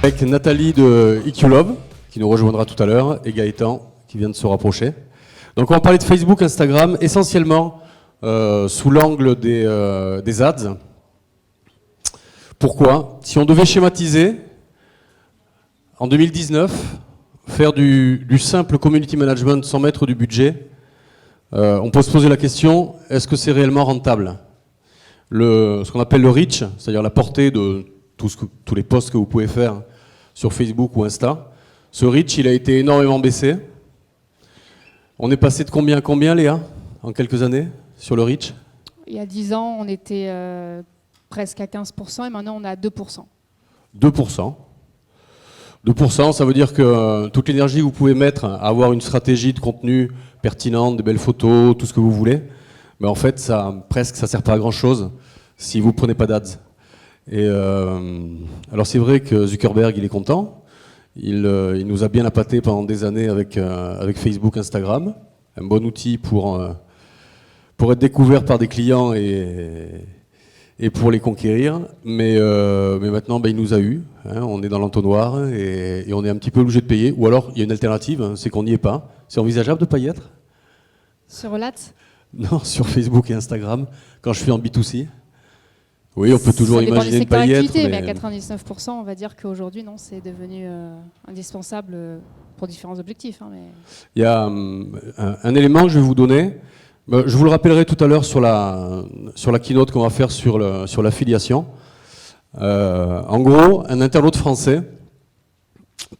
Avec Nathalie de EQLove, qui nous rejoindra tout à l'heure, et Gaëtan, qui vient de se rapprocher. Donc on va parler de Facebook, Instagram, essentiellement sous l'angle des ads. Pourquoi? Si on devait schématiser, en 2019, faire du simple community management sans mettre du budget, on peut se poser la question, est-ce que c'est réellement rentable? Ce qu'on appelle le reach, c'est-à-dire la portée de tous les posts que vous pouvez faire sur Facebook ou Insta, ce reach, il a été énormément baissé. On est passé de combien à combien, Léa, en quelques années, sur le reach? Il y a 10 ans, on était presque à 15% et maintenant on est à 2%. 2%. 2%, ça veut dire que toute l'énergie que vous pouvez mettre à avoir une stratégie de contenu pertinente, de belles photos, tout ce que vous voulez, mais en fait, ça sert pas à grand-chose si vous prenez pas d'ads. Et alors c'est vrai que Zuckerberg, il est content. Il nous a bien appâté pendant des années avec Facebook, Instagram. Un bon outil pour être découvert par des clients et pour les conquérir. Mais maintenant, il nous a eu. Hein, on est dans l'entonnoir et on est un petit peu obligé de payer. Ou alors, il y a une alternative, hein, c'est qu'on n'y est pas. C'est envisageable de ne pas y être? Sur l'ADS? Non, sur Facebook et Instagram, quand je suis en B2C. Oui, on peut toujours imaginer ne pas y être. Mais à 99%, on va dire qu'aujourd'hui, non, c'est devenu indispensable pour différents objectifs. Hein, mais... Il y a un élément que je vais vous donner. Je vous le rappellerai tout à l'heure sur la keynote qu'on va faire sur l'affiliation. En gros, un internaute français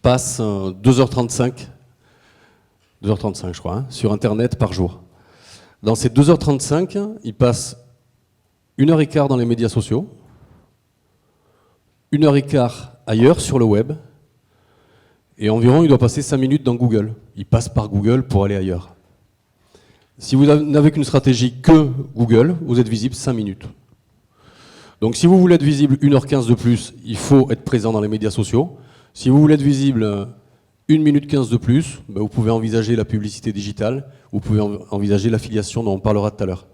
passe 2h35 je crois, hein, sur Internet par jour. Dans ces 2h35, il passe 1h15 dans les médias sociaux, 1h15 ailleurs sur le web, et environ il doit passer 5 minutes dans Google. Il passe par Google pour aller ailleurs. Si vous n'avez qu'une stratégie que Google, vous êtes visible 5 minutes. Donc si vous voulez être visible 1h15 de plus, il faut être présent dans les médias sociaux. Si vous voulez être visible 1 minute 15 de plus, vous pouvez envisager la publicité digitale, vous pouvez envisager l'affiliation dont on parlera tout à l'heure.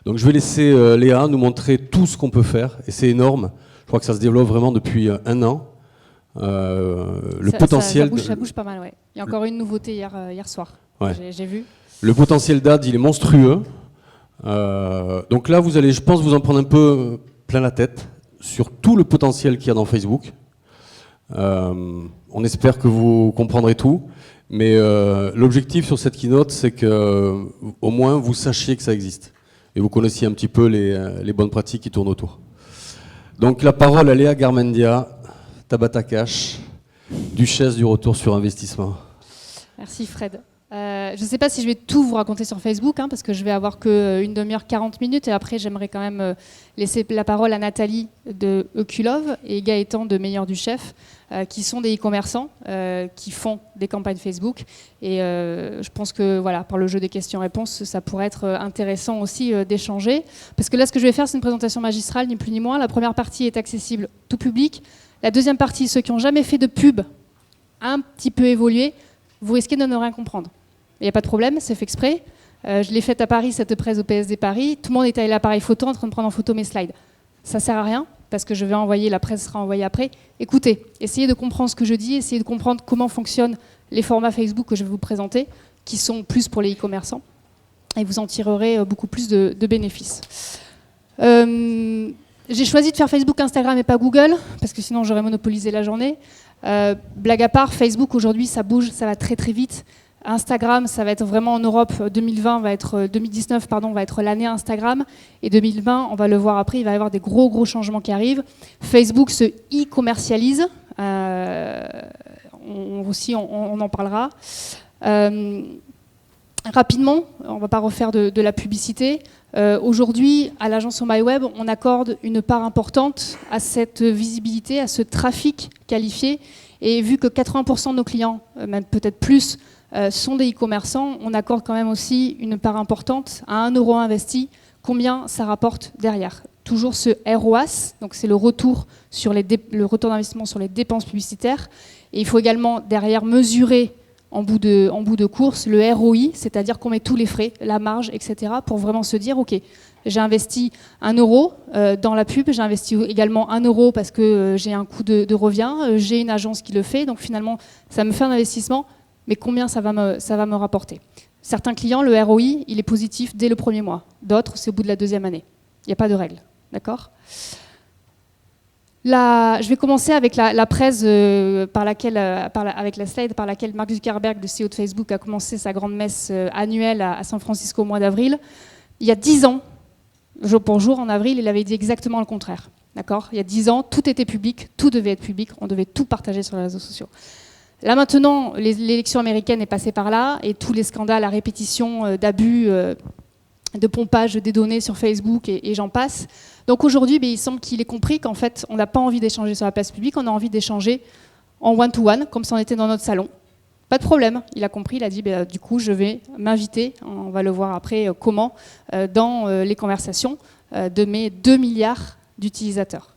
Donc je vais laisser Léa nous montrer tout ce qu'on peut faire, et c'est énorme. Je crois que ça se développe vraiment depuis un an. Le potentiel... Ça bouge pas mal, ouais. Il y a encore une nouveauté hier soir, ouais. J'ai vu. Le potentiel d'ad, il est monstrueux. Donc là, vous allez, je pense, vous en prendre un peu plein la tête sur tout le potentiel qu'il y a dans Facebook. On espère que vous comprendrez tout. Mais l'objectif sur cette keynote, c'est que au moins vous sachiez que ça existe. Et vous connaissiez un petit peu les bonnes pratiques qui tournent autour. Donc la parole à Léa Garmendia, Tabata Cash, duchesse du retour sur investissement. Merci Fred. Je ne sais pas si je vais tout vous raconter sur Facebook, hein, parce que je vais avoir qu'une demi-heure, 40 minutes, et après j'aimerais quand même laisser la parole à Nathalie de EQLove et Gaëtan de Meilleur du Chef, qui sont des e-commerçants qui font des campagnes Facebook. Et je pense que voilà, par le jeu des questions-réponses, ça pourrait être intéressant aussi d'échanger. Parce que là, ce que je vais faire, c'est une présentation magistrale, ni plus ni moins. La première partie est accessible tout public. La deuxième partie, ceux qui n'ont jamais fait de pub, un petit peu évolué, vous risquez de ne rien comprendre. Il n'y a pas de problème, c'est fait exprès. Je l'ai faite à Paris, cette presse au PSD Paris. Tout le monde était à l'appareil photo en train de prendre en photo mes slides. Ça ne sert à rien, parce que je vais envoyer, la presse sera envoyée après. Écoutez, essayez de comprendre ce que je dis, essayez de comprendre comment fonctionnent les formats Facebook que je vais vous présenter, qui sont plus pour les e-commerçants, et vous en tirerez beaucoup plus de bénéfices. J'ai choisi de faire Facebook, Instagram et pas Google, parce que sinon j'aurais monopolisé la journée. Blague à part, Facebook aujourd'hui ça bouge, ça va très très vite. Instagram, ça va être vraiment en Europe, 2019 va être l'année Instagram, et 2020, on va le voir après, il va y avoir des gros changements qui arrivent. Facebook se e-commercialise, on en parlera. Rapidement, on ne va pas refaire de la publicité. Aujourd'hui, à l'agence MyWeb, on accorde une part importante à cette visibilité, à ce trafic qualifié, et vu que 80% de nos clients, même peut-être plus, sont des e-commerçants, on accorde quand même aussi une part importante à 1 € investi, combien ça rapporte derrière. Toujours ce ROAS, donc c'est le retour d'investissement sur les dépenses publicitaires. Et il faut également derrière mesurer en bout de course le ROI, c'est-à-dire qu'on met tous les frais, la marge, etc., pour vraiment se dire, ok, J'ai investi 1 euro dans la pub, j'ai investi également 1 euro parce que j'ai un coût de revient, j'ai une agence qui le fait, donc finalement ça me fait un investissement, mais combien ça va me rapporter? Certains clients, le ROI, il est positif dès le premier mois, d'autres c'est au bout de la 2e année. Il n'y a pas de règle, d'accord? Je vais commencer avec la presse avec la slide par laquelle Mark Zuckerberg, le CEO de Facebook, a commencé sa grande messe annuelle à San Francisco au mois d'avril. Il y a 10 ans, jour pour jour, en avril, il avait dit exactement le contraire. D'accord? Il y a 10 ans, tout était public, tout devait être public, on devait tout partager sur les réseaux sociaux. Là maintenant, l'élection américaine est passée par là et tous les scandales à répétition d'abus, de pompage des données sur Facebook et j'en passe. Donc aujourd'hui, il semble qu'il ait compris qu'en fait, on n'a pas envie d'échanger sur la place publique, on a envie d'échanger en one-to-one, comme si on était dans notre salon. Pas de problème, il a compris, il a dit, du coup, je vais m'inviter, on va le voir après, comment, dans les conversations de mes 2 milliards d'utilisateurs.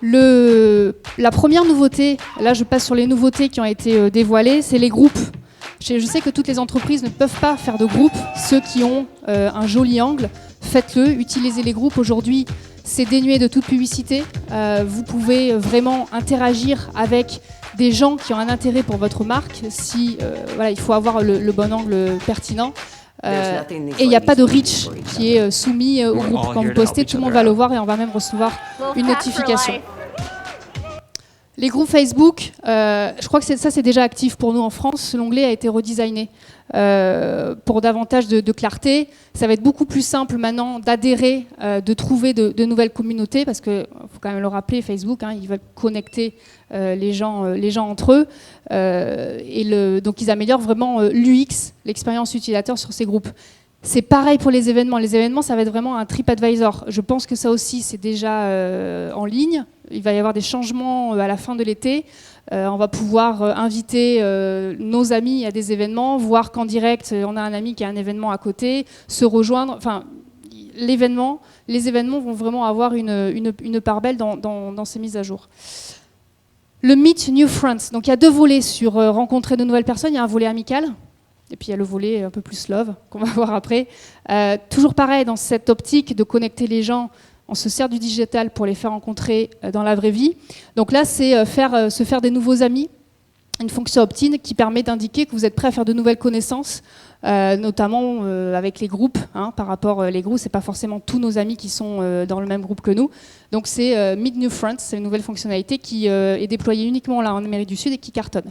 La première nouveauté, là je passe sur les nouveautés qui ont été dévoilées, c'est les groupes. Je sais que toutes les entreprises ne peuvent pas faire de groupes. Ceux qui ont un joli angle, faites-le, utilisez les groupes. Aujourd'hui, c'est dénué de toute publicité. Vous pouvez vraiment interagir avec des gens qui ont un intérêt pour votre marque. Il faut avoir le bon angle pertinent. Et il n'y a pas de reach qui est soumis au groupe. Quand vous postez, tout le monde va le voir et on va même recevoir une notification. Les groupes Facebook, je crois que ça c'est déjà actif pour nous en France. L'onglet a été redesigné pour davantage de clarté. Ça va être beaucoup plus simple maintenant d'adhérer, de trouver de nouvelles communautés parce qu'il faut quand même le rappeler, Facebook, ils veulent connecter les gens entre eux. Donc ils améliorent vraiment l'UX, l'expérience utilisateur sur ces groupes. C'est pareil pour les événements. Les événements, ça va être vraiment un TripAdvisor. Je pense que ça aussi, c'est déjà en ligne. Il va y avoir des changements à la fin de l'été. On va pouvoir inviter nos amis à des événements, voir qu'en direct, on a un ami qui a un événement à côté, se rejoindre. Enfin, les événements vont vraiment avoir une part belle dans ces mises à jour. Le Meet New Friends. Donc il y a 2 volets sur rencontrer de nouvelles personnes. Il y a un volet amical. Et puis il y a le volet un peu plus love, qu'on va voir après. Toujours pareil, dans cette optique de connecter les gens, on se sert du digital pour les faire rencontrer dans la vraie vie. Donc là, c'est se faire des nouveaux amis, une fonction opt-in qui permet d'indiquer que vous êtes prêt à faire de nouvelles connaissances, notamment avec les groupes. Par rapport les groupes, c'est pas forcément tous nos amis qui sont dans le même groupe que nous. Donc c'est Meet New Friends, c'est une nouvelle fonctionnalité qui est déployée uniquement là en Amérique du Sud et qui cartonne.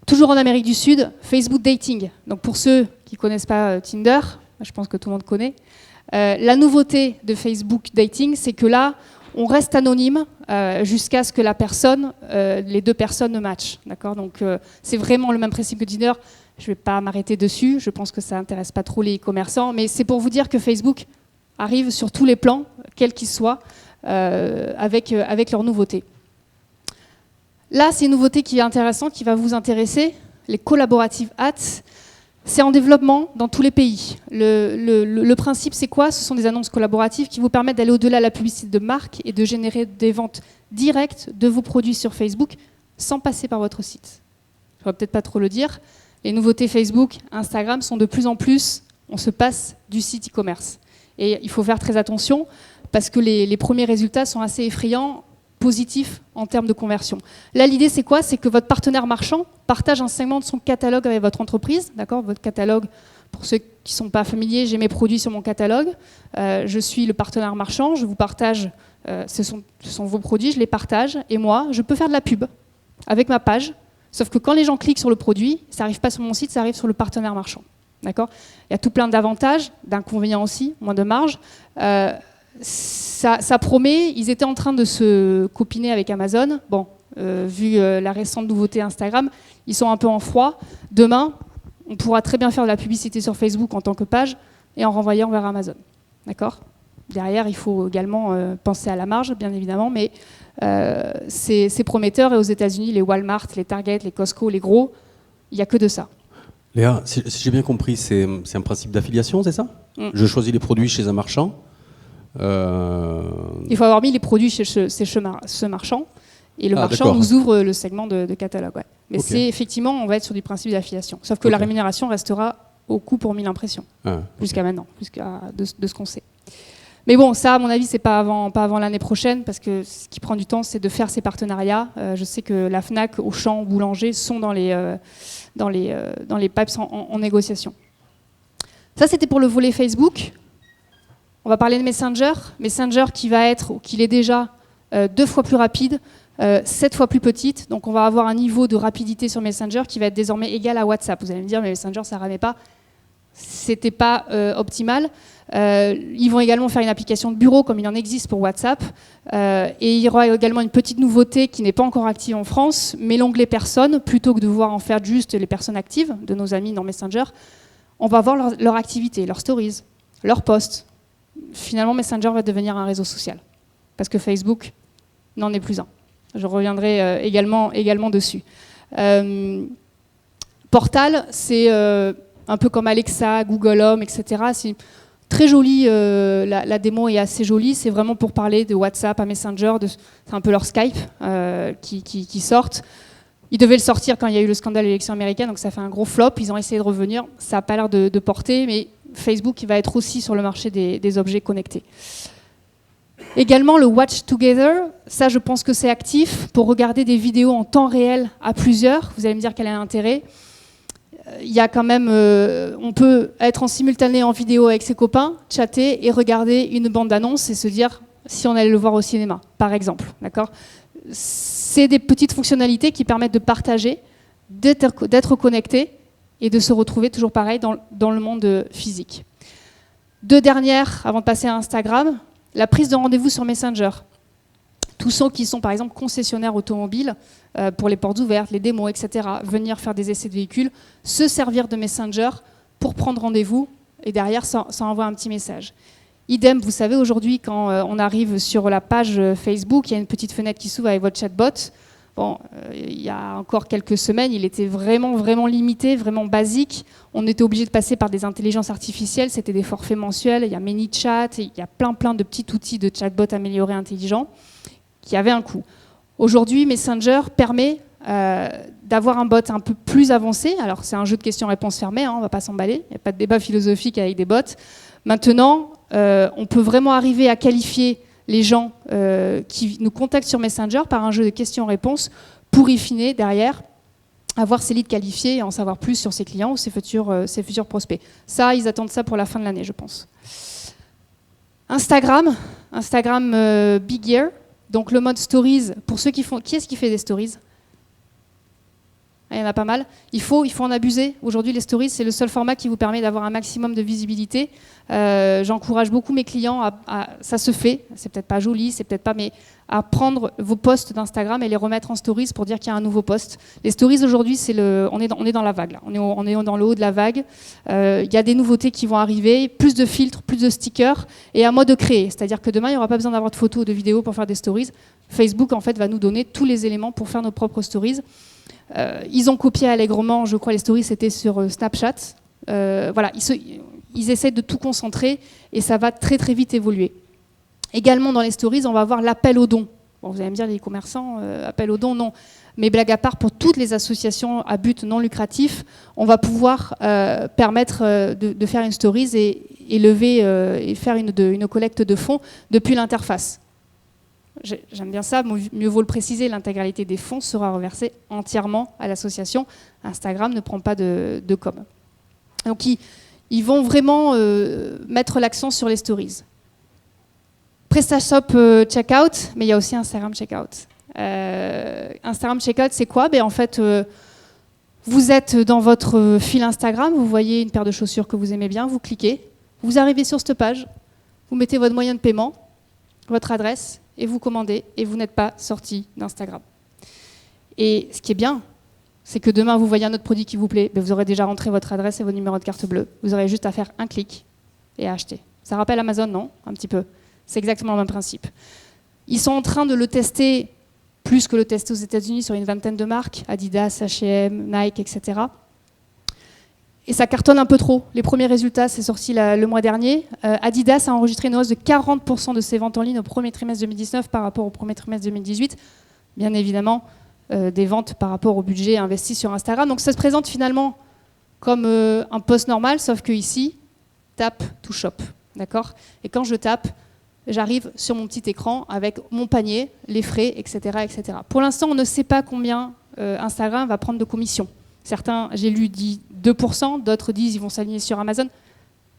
Toujours en Amérique du Sud, Facebook Dating. Donc pour ceux qui ne connaissent pas Tinder, je pense que tout le monde connaît, la nouveauté de Facebook Dating, c'est que là, on reste anonyme jusqu'à ce que les 2 personnes ne matchent. D'accord ? Donc c'est vraiment le même principe que Tinder. Je ne vais pas m'arrêter dessus, je pense que ça n'intéresse pas trop les commerçants, mais c'est pour vous dire que Facebook arrive sur tous les plans, quels qu'ils soient, avec leurs nouveautés. Là, c'est une nouveauté qui est intéressante, qui va vous intéresser, les collaborative ads. C'est en développement dans tous les pays. Le principe, c'est quoi? Ce sont des annonces collaboratives qui vous permettent d'aller au-delà de la publicité de marque et de générer des ventes directes de vos produits sur Facebook sans passer par votre site. Je ne vais peut-être pas trop le dire. Les nouveautés Facebook, Instagram sont de plus en plus, on se passe du site e-commerce. Et il faut faire très attention parce que les premiers résultats sont assez effrayants, positif en termes de conversion. Là, l'idée, c'est quoi? C'est que votre partenaire marchand partage un segment de son catalogue avec votre entreprise. D'accord? Votre catalogue, pour ceux qui ne sont pas familiers, j'ai mes produits sur mon catalogue. Je suis le partenaire marchand, je vous partage, ce sont vos produits, je les partage. Et moi, je peux faire de la pub avec ma page. Sauf que quand les gens cliquent sur le produit, ça n'arrive pas sur mon site, ça arrive sur le partenaire marchand. D'accord? Il y a tout plein d'avantages, d'inconvénients aussi, moins de marge. Ça promet, ils étaient en train de se copiner avec Amazon. Bon, vu la récente nouveauté Instagram, ils sont un peu en froid. Demain, on pourra très bien faire de la publicité sur Facebook en tant que page et en renvoyant vers Amazon. D'accord ? Derrière, il faut également penser à la marge, bien évidemment, mais c'est prometteur. Et aux États-Unis, les Walmart, les Target, les Costco, les gros, il n'y a que de ça. Léa, si j'ai bien compris, c'est un principe d'affiliation, c'est ça ? Je choisis les produits chez un marchand. Il faut avoir mis les produits chez ce marchand et le marchand nous ouvre le segment de catalogue. Ouais. Mais c'est effectivement, on va être sur du principe d'affiliation. Sauf que la rémunération restera au coût pour 1000 impressions, Ah, jusqu'à maintenant, de ce qu'on sait. Mais bon, ça, à mon avis, c'est pas avant l'année prochaine, parce que ce qui prend du temps, c'est de faire ces partenariats. Je sais que la Fnac, Auchan, Boulanger sont dans les pipes en négociation. Ça, c'était pour le volet Facebook. On va parler de Messenger. Messenger qui va être, ou qui est déjà 2 fois plus rapide, 7 fois plus petite. Donc on va avoir un niveau de rapidité sur Messenger qui va être désormais égal à WhatsApp. Vous allez me dire, mais Messenger, ça ne ramait pas. C'était pas optimal. Ils vont également faire une application de bureau comme il en existe pour WhatsApp. Et il y aura également une petite nouveauté qui n'est pas encore active en France, mais l'onglet personnes, plutôt que de voir en faire juste les personnes actives de nos amis dans Messenger, on va voir leur activité, leurs stories, leurs posts. Finalement, Messenger va devenir un réseau social. Parce que Facebook n'en est plus un. Je reviendrai également dessus. Portal, c'est un peu comme Alexa, Google Home, etc. C'est très joli, la démo est assez jolie. C'est vraiment pour parler de WhatsApp à Messenger. C'est un peu leur Skype qui sortent. Ils devaient le sortir quand il y a eu le scandale de l'élection américaine, donc ça fait un gros flop. Ils ont essayé de revenir. Ça n'a pas l'air de porter, mais Facebook va être aussi sur le marché des objets connectés. Également le Watch Together, ça je pense que c'est actif pour regarder des vidéos en temps réel à plusieurs. Vous allez me dire quel est l'intérêt. Il y a quand même, on peut être en simultané en vidéo avec ses copains, chatter et regarder une bande-annonce et se dire si on allait le voir au cinéma, par exemple. D'accord ? C'est des petites fonctionnalités qui permettent de partager, d'être connecté et de se retrouver toujours pareil dans le monde physique. 2 dernières avant de passer à Instagram. La prise de rendez-vous sur Messenger. Tous ceux qui sont par exemple concessionnaires automobiles pour les portes ouvertes, les démos, etc., venir faire des essais de véhicules, se servir de Messenger pour prendre rendez-vous et derrière ça envoie un petit message. Idem, vous savez, aujourd'hui, quand on arrive sur la page Facebook, il y a une petite fenêtre qui s'ouvre avec votre chatbot. Bon, il y a encore quelques semaines, il était vraiment limité, vraiment basique. On était obligé de passer par des intelligences artificielles, c'était des forfaits mensuels, il y a ManyChat, il y a plein de petits outils de chatbot améliorés intelligents qui avaient un coût. Aujourd'hui, Messenger permet d'avoir un bot un peu plus avancé. Alors, c'est un jeu de questions-réponses fermé, hein, on ne va pas s'emballer, il n'y a pas de débat philosophique avec des bots. Maintenant, on peut vraiment arriver à qualifier les gens qui nous contactent sur Messenger par un jeu de questions-réponses pour, in fine, derrière, avoir ses leads qualifiés et en savoir plus sur ses clients ou ses futurs prospects. Ça, ils attendent ça pour la fin de l'année, je pense. Instagram Big Year, donc le mode Stories, pour ceux qui font... Qui est-ce qui fait des Stories ? Il y en a pas mal. Il faut en abuser. Aujourd'hui, les stories, c'est le seul format qui vous permet d'avoir un maximum de visibilité. J'encourage beaucoup mes clients ça se fait, c'est peut-être pas joli, c'est peut-être pas, mais à prendre vos posts d'Instagram et les remettre en stories pour dire qu'il y a un nouveau post. Les stories aujourd'hui, on est dans la vague là. On est dans le haut de la vague. Il y a des nouveautés qui vont arriver, plus de filtres, plus de stickers et un mode créer. C'est-à-dire que demain, il n'y aura pas besoin d'avoir de photos ou de vidéos pour faire des stories. Facebook en fait va nous donner tous les éléments pour faire nos propres stories. Ils ont copié allègrement, je crois, les stories, c'était sur Snapchat. Voilà, ils essaient de tout concentrer et ça va très vite évoluer. Également dans les stories, on va avoir l'appel aux dons. Bon, vous allez me dire, les commerçants, appel aux dons, non. Mais blague à part, pour toutes les associations à but non lucratif, on va pouvoir permettre de faire une stories et lever et faire une collecte de fonds depuis l'interface. J'aime bien ça, mieux vaut le préciser, l'intégralité des fonds sera reversée entièrement à l'association. Instagram ne prend pas de com. Donc ils vont vraiment mettre l'accent sur les stories. PrestaShop Checkout, mais il y a aussi Instagram Checkout. Instagram Checkout, c'est quoi ? En fait, vous êtes dans votre fil Instagram, vous voyez une paire de chaussures que vous aimez bien, vous cliquez, vous arrivez sur cette page, vous mettez votre moyen de paiement, votre adresse, et vous commandez, et vous n'êtes pas sorti d'Instagram. Et ce qui est bien, c'est que demain, vous voyez un autre produit qui vous plaît, vous aurez déjà rentré votre adresse et vos numéros de carte bleue. Vous aurez juste à faire un clic et à acheter. Ça rappelle Amazon, non ? Un petit peu. C'est exactement le même principe. Ils sont en train de le tester, plus que le tester aux États-Unis, sur une vingtaine de marques, Adidas, H&M, Nike, etc. Et ça cartonne un peu trop. Les premiers résultats, c'est sorti le mois dernier. Adidas a enregistré une hausse de 40% de ses ventes en ligne au premier trimestre 2019 par rapport au premier trimestre 2018. Bien évidemment, des ventes par rapport au budget investi sur Instagram. Donc ça se présente finalement comme un post normal, sauf que ici, tap to shop. D'accord ? Et quand je tape, j'arrive sur mon petit écran avec mon panier, les frais, etc., etc. Pour l'instant, on ne sait pas combien Instagram va prendre de commission. Certains, j'ai lu, disent 2%, d'autres disent qu'ils vont s'aligner sur Amazon.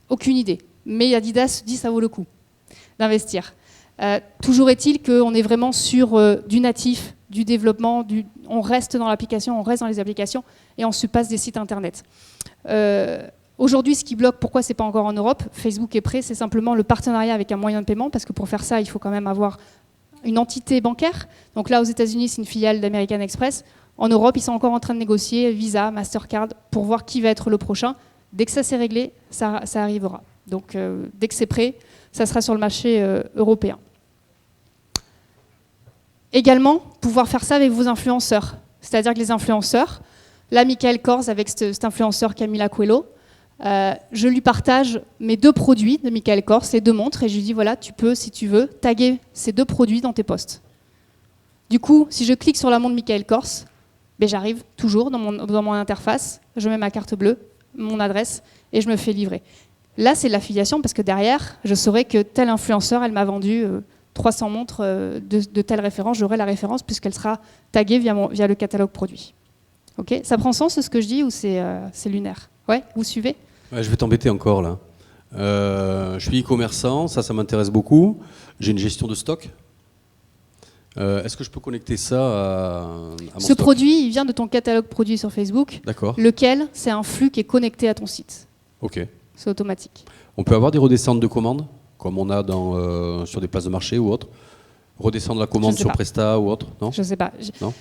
Aucune idée. Mais Adidas dit que ça vaut le coup d'investir. Toujours est-il qu'on est vraiment sur du natif, du développement, on reste dans l'application, on reste dans les applications et on se passe des sites internet. Aujourd'hui, ce qui bloque, pourquoi c'est pas encore en Europe, Facebook est prêt, c'est simplement le partenariat avec un moyen de paiement, parce que pour faire ça, il faut quand même avoir une entité bancaire. Donc là, aux États-Unis, c'est une filiale d'American Express. En Europe, ils sont encore en train de négocier Visa, Mastercard, pour voir qui va être le prochain. Dès que ça s'est réglé, ça arrivera. Donc dès que c'est prêt, ça sera sur le marché européen. Également, pouvoir faire ça avec vos influenceurs. C'est-à-dire que les influenceurs, là, Michael Kors avec cet influenceur Camila Coelho, je lui partage mes 2 produits de Michael Kors, les 2 montres, et je lui dis, voilà, tu peux, si tu veux, taguer ces 2 produits dans tes posts. Du coup, si je clique sur la montre Michael Kors, ben, j'arrive toujours dans mon interface, je mets ma carte bleue, mon adresse, et je me fais livrer. Là, c'est de l'affiliation, parce que derrière, je saurais que tel influenceur, elle m'a vendu 300 montres de telle référence, j'aurai la référence, puisqu'elle sera taguée via le catalogue produit. Okay, ça prend sens ce que je dis, ou c'est lunaire? Ouais, vous suivez? Ouais, je vais t'embêter encore là. Je suis e-commerçant, ça m'intéresse beaucoup. J'ai une gestion de stock. Est-ce que je peux connecter ça à mon Ce stock? produit, il vient de ton catalogue produit sur Facebook. D'accord. Lequel, c'est un flux qui est connecté à ton site. Ok. C'est automatique. On peut avoir des redescentes de commandes, comme on a sur des places de marché ou autre. Redescendre la commande sur Presta ou autre, non? Je sais pas. Non.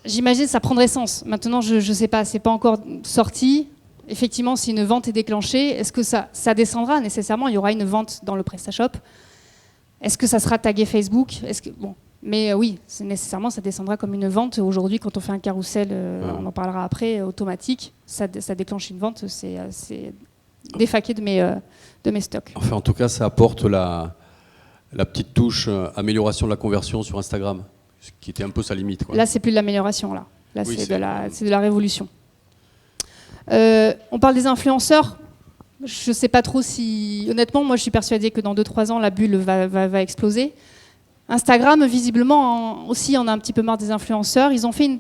J'imagine que ça prendrait sens. Maintenant, je sais pas, c'est pas encore sorti. Effectivement, si une vente est déclenchée, est-ce que ça descendra nécessairement? Il y aura une vente dans le PrestaShop. Est-ce que ça sera tagué Facebook? Bon. Mais oui, nécessairement, ça descendra comme une vente. Aujourd'hui, quand on fait un carrousel, on en parlera après, automatique, ça déclenche une vente, c'est défaqué de mes stocks. Enfin, en tout cas, ça apporte la petite touche amélioration de la conversion sur Instagram, ce qui était un peu sa limite, quoi. Là, c'est plus de l'amélioration, là. Là, Oui, c'est de la révolution. On parle des influenceurs. Je ne sais pas trop si... Honnêtement, moi, je suis persuadée que dans 2-3 ans, la bulle va exploser. Instagram, visiblement, aussi, on a un petit peu marre des influenceurs. Ils ont fait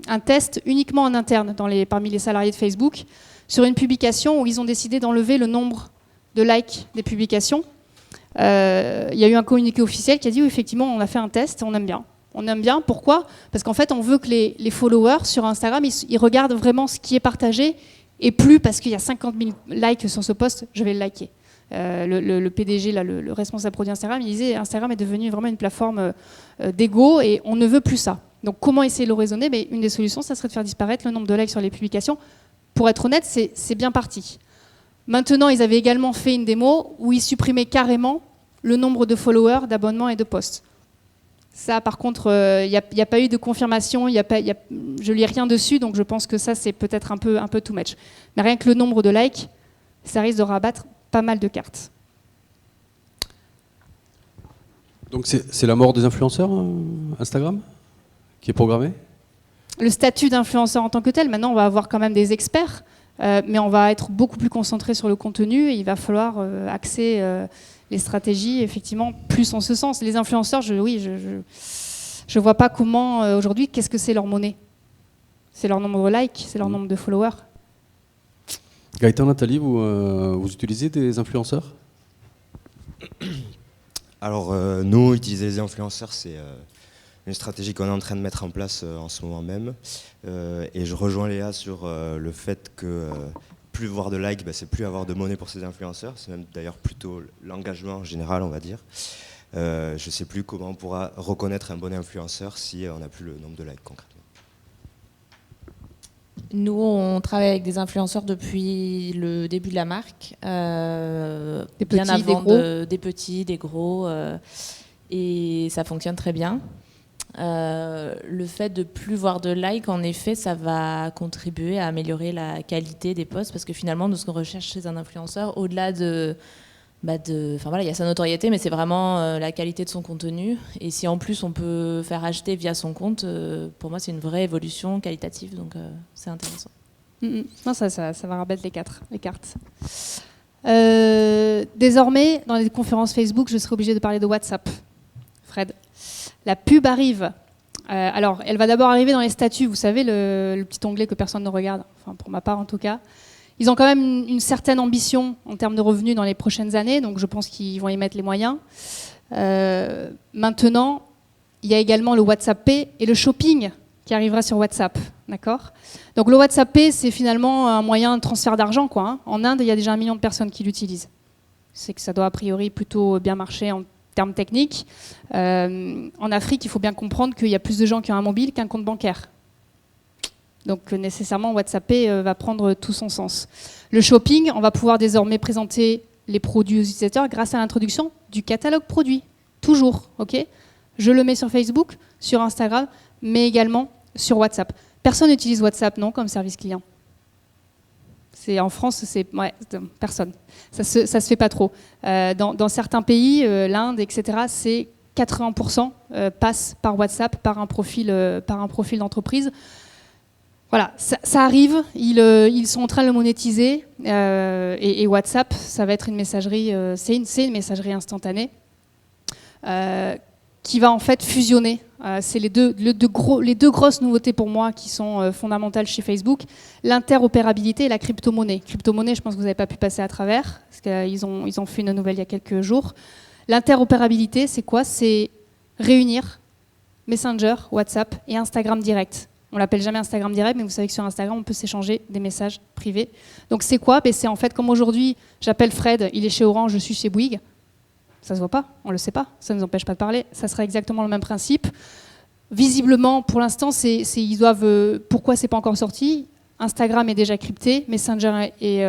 un test uniquement en interne parmi les salariés de Facebook sur une publication où ils ont décidé d'enlever le nombre de likes des publications. Il y a eu un communiqué officiel qui a dit oui, effectivement, on a fait un test, on aime bien. On aime bien, pourquoi? Parce qu'en fait, on veut que les followers sur Instagram, ils regardent vraiment ce qui est partagé et plus parce qu'il y a 50 000 likes sur ce post, je vais le liker. Le PDG, là, le responsable produit Instagram, il disait Instagram est devenu vraiment une plateforme d'égo et on ne veut plus ça. Donc comment essayer de le raisonner? Une des solutions, ça serait de faire disparaître le nombre de likes sur les publications. Pour être honnête, c'est bien parti. Maintenant, ils avaient également fait une démo où ils supprimaient carrément le nombre de followers, d'abonnements et de posts. Ça, par contre, il n'y a pas eu de confirmation, je lis rien dessus, donc je pense que ça, c'est peut-être un peu too much. Mais rien que le nombre de likes, ça risque de rabattre pas mal de cartes. Donc c'est la mort des influenceurs, Instagram, qui est programmée? Le statut d'influenceur en tant que tel, maintenant, on va avoir quand même des experts, mais on va être beaucoup plus concentré sur le contenu et il va falloir axer les stratégies, effectivement, plus en ce sens. Les influenceurs, je vois pas comment, aujourd'hui, qu'est-ce que c'est leur monnaie? C'est leur nombre de likes, c'est leur nombre de followers. Gaëtan, Nathalie, vous utilisez des influenceurs? Alors, nous, utiliser les influenceurs, c'est une stratégie qu'on est en train de mettre en place en ce moment même. Et je rejoins Léa sur le fait que plus voir de likes, c'est plus avoir de monnaie pour ces influenceurs. C'est même d'ailleurs plutôt l'engagement en général, on va dire. Je ne sais plus comment on pourra reconnaître un bon influenceur si on n'a plus le nombre de likes concrètement. Nous, on travaille avec des influenceurs depuis le début de la marque. Des bien petits, avant des gros. des petits, des gros. Et ça fonctionne très bien. Le fait de plus voir de likes, en effet, ça va contribuer à améliorer la qualité des posts parce que finalement, nous, ce qu'on recherche chez un influenceur, au-delà enfin voilà, il y a sa notoriété, mais c'est vraiment la qualité de son contenu. Et si en plus on peut faire acheter via son compte, pour moi, c'est une vraie évolution qualitative, donc c'est intéressant. Non, ça va rabattre les cartes. Désormais, dans les conférences Facebook, je serai obligée de parler de WhatsApp. Fred, la pub arrive. Alors, elle va d'abord arriver dans les statuts, vous savez, le petit onglet que personne ne regarde, enfin pour ma part en tout cas. Ils ont quand même une certaine ambition en termes de revenus dans les prochaines années, donc je pense qu'ils vont y mettre les moyens. Maintenant, il y a également le WhatsApp Pay et le shopping qui arrivera sur WhatsApp, d'accord ? Donc le WhatsApp Pay, c'est finalement un moyen de transfert d'argent, quoi. Hein. En Inde, il y a déjà 1 million de personnes qui l'utilisent. C'est que ça doit a priori plutôt bien marcher en termes techniques. En Afrique, il faut bien comprendre qu'il y a plus de gens qui ont un mobile qu'un compte bancaire. Donc nécessairement, WhatsApp Pay va prendre tout son sens. Le shopping, on va pouvoir désormais présenter les produits aux utilisateurs grâce à l'introduction du catalogue produit. Toujours, ok ? Je le mets sur Facebook, sur Instagram, mais également sur WhatsApp. Personne n'utilise WhatsApp, non, comme service client. En France, personne. Ça se fait pas trop. Dans certains pays, l'Inde, etc., c'est 80% passent par WhatsApp, par un profil d'entreprise. Voilà, ça arrive. Ils sont en train de le monétiser. Et WhatsApp, ça va être une messagerie. C'est une messagerie instantanée qui va en fait fusionner. C'est les deux grosses nouveautés pour moi qui sont fondamentales chez Facebook, l'interopérabilité et la crypto-monnaie. Crypto-monnaie, je pense que vous n'avez pas pu passer à travers, parce qu'ils ont fait une nouvelle il y a quelques jours. L'interopérabilité, c'est quoi ? C'est réunir Messenger, WhatsApp et Instagram direct. On l'appelle jamais Instagram direct, mais vous savez que sur Instagram, on peut s'échanger des messages privés. Donc c'est quoi ? C'est en fait comme aujourd'hui, j'appelle Fred, il est chez Orange, je suis chez Bouygues. Ça se voit pas, on le sait pas, ça ne nous empêche pas de parler. Ça sera exactement le même principe. Visiblement, pour l'instant, ils doivent. Pourquoi c'est pas encore sorti ? Instagram est déjà crypté, Messenger et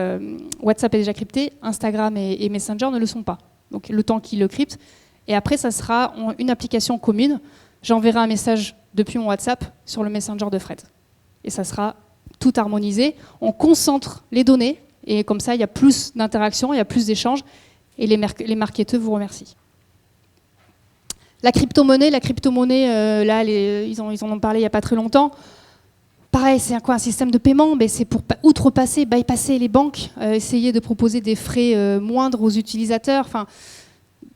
WhatsApp est déjà crypté, Instagram et Messenger ne le sont pas. Donc le temps qu'ils le cryptent. Et après, ça sera une application commune. J'enverrai un message depuis mon WhatsApp sur le Messenger de Fred. Et ça sera tout harmonisé. On concentre les données et comme ça, il y a plus d'interactions, il y a plus d'échanges. Et les marketeurs vous remercient. La crypto-monnaie, là, ils en ont parlé il n'y a pas très longtemps. Pareil, c'est un système de paiement, mais c'est pour bypasser les banques, essayer de proposer des frais moindres aux utilisateurs. Enfin,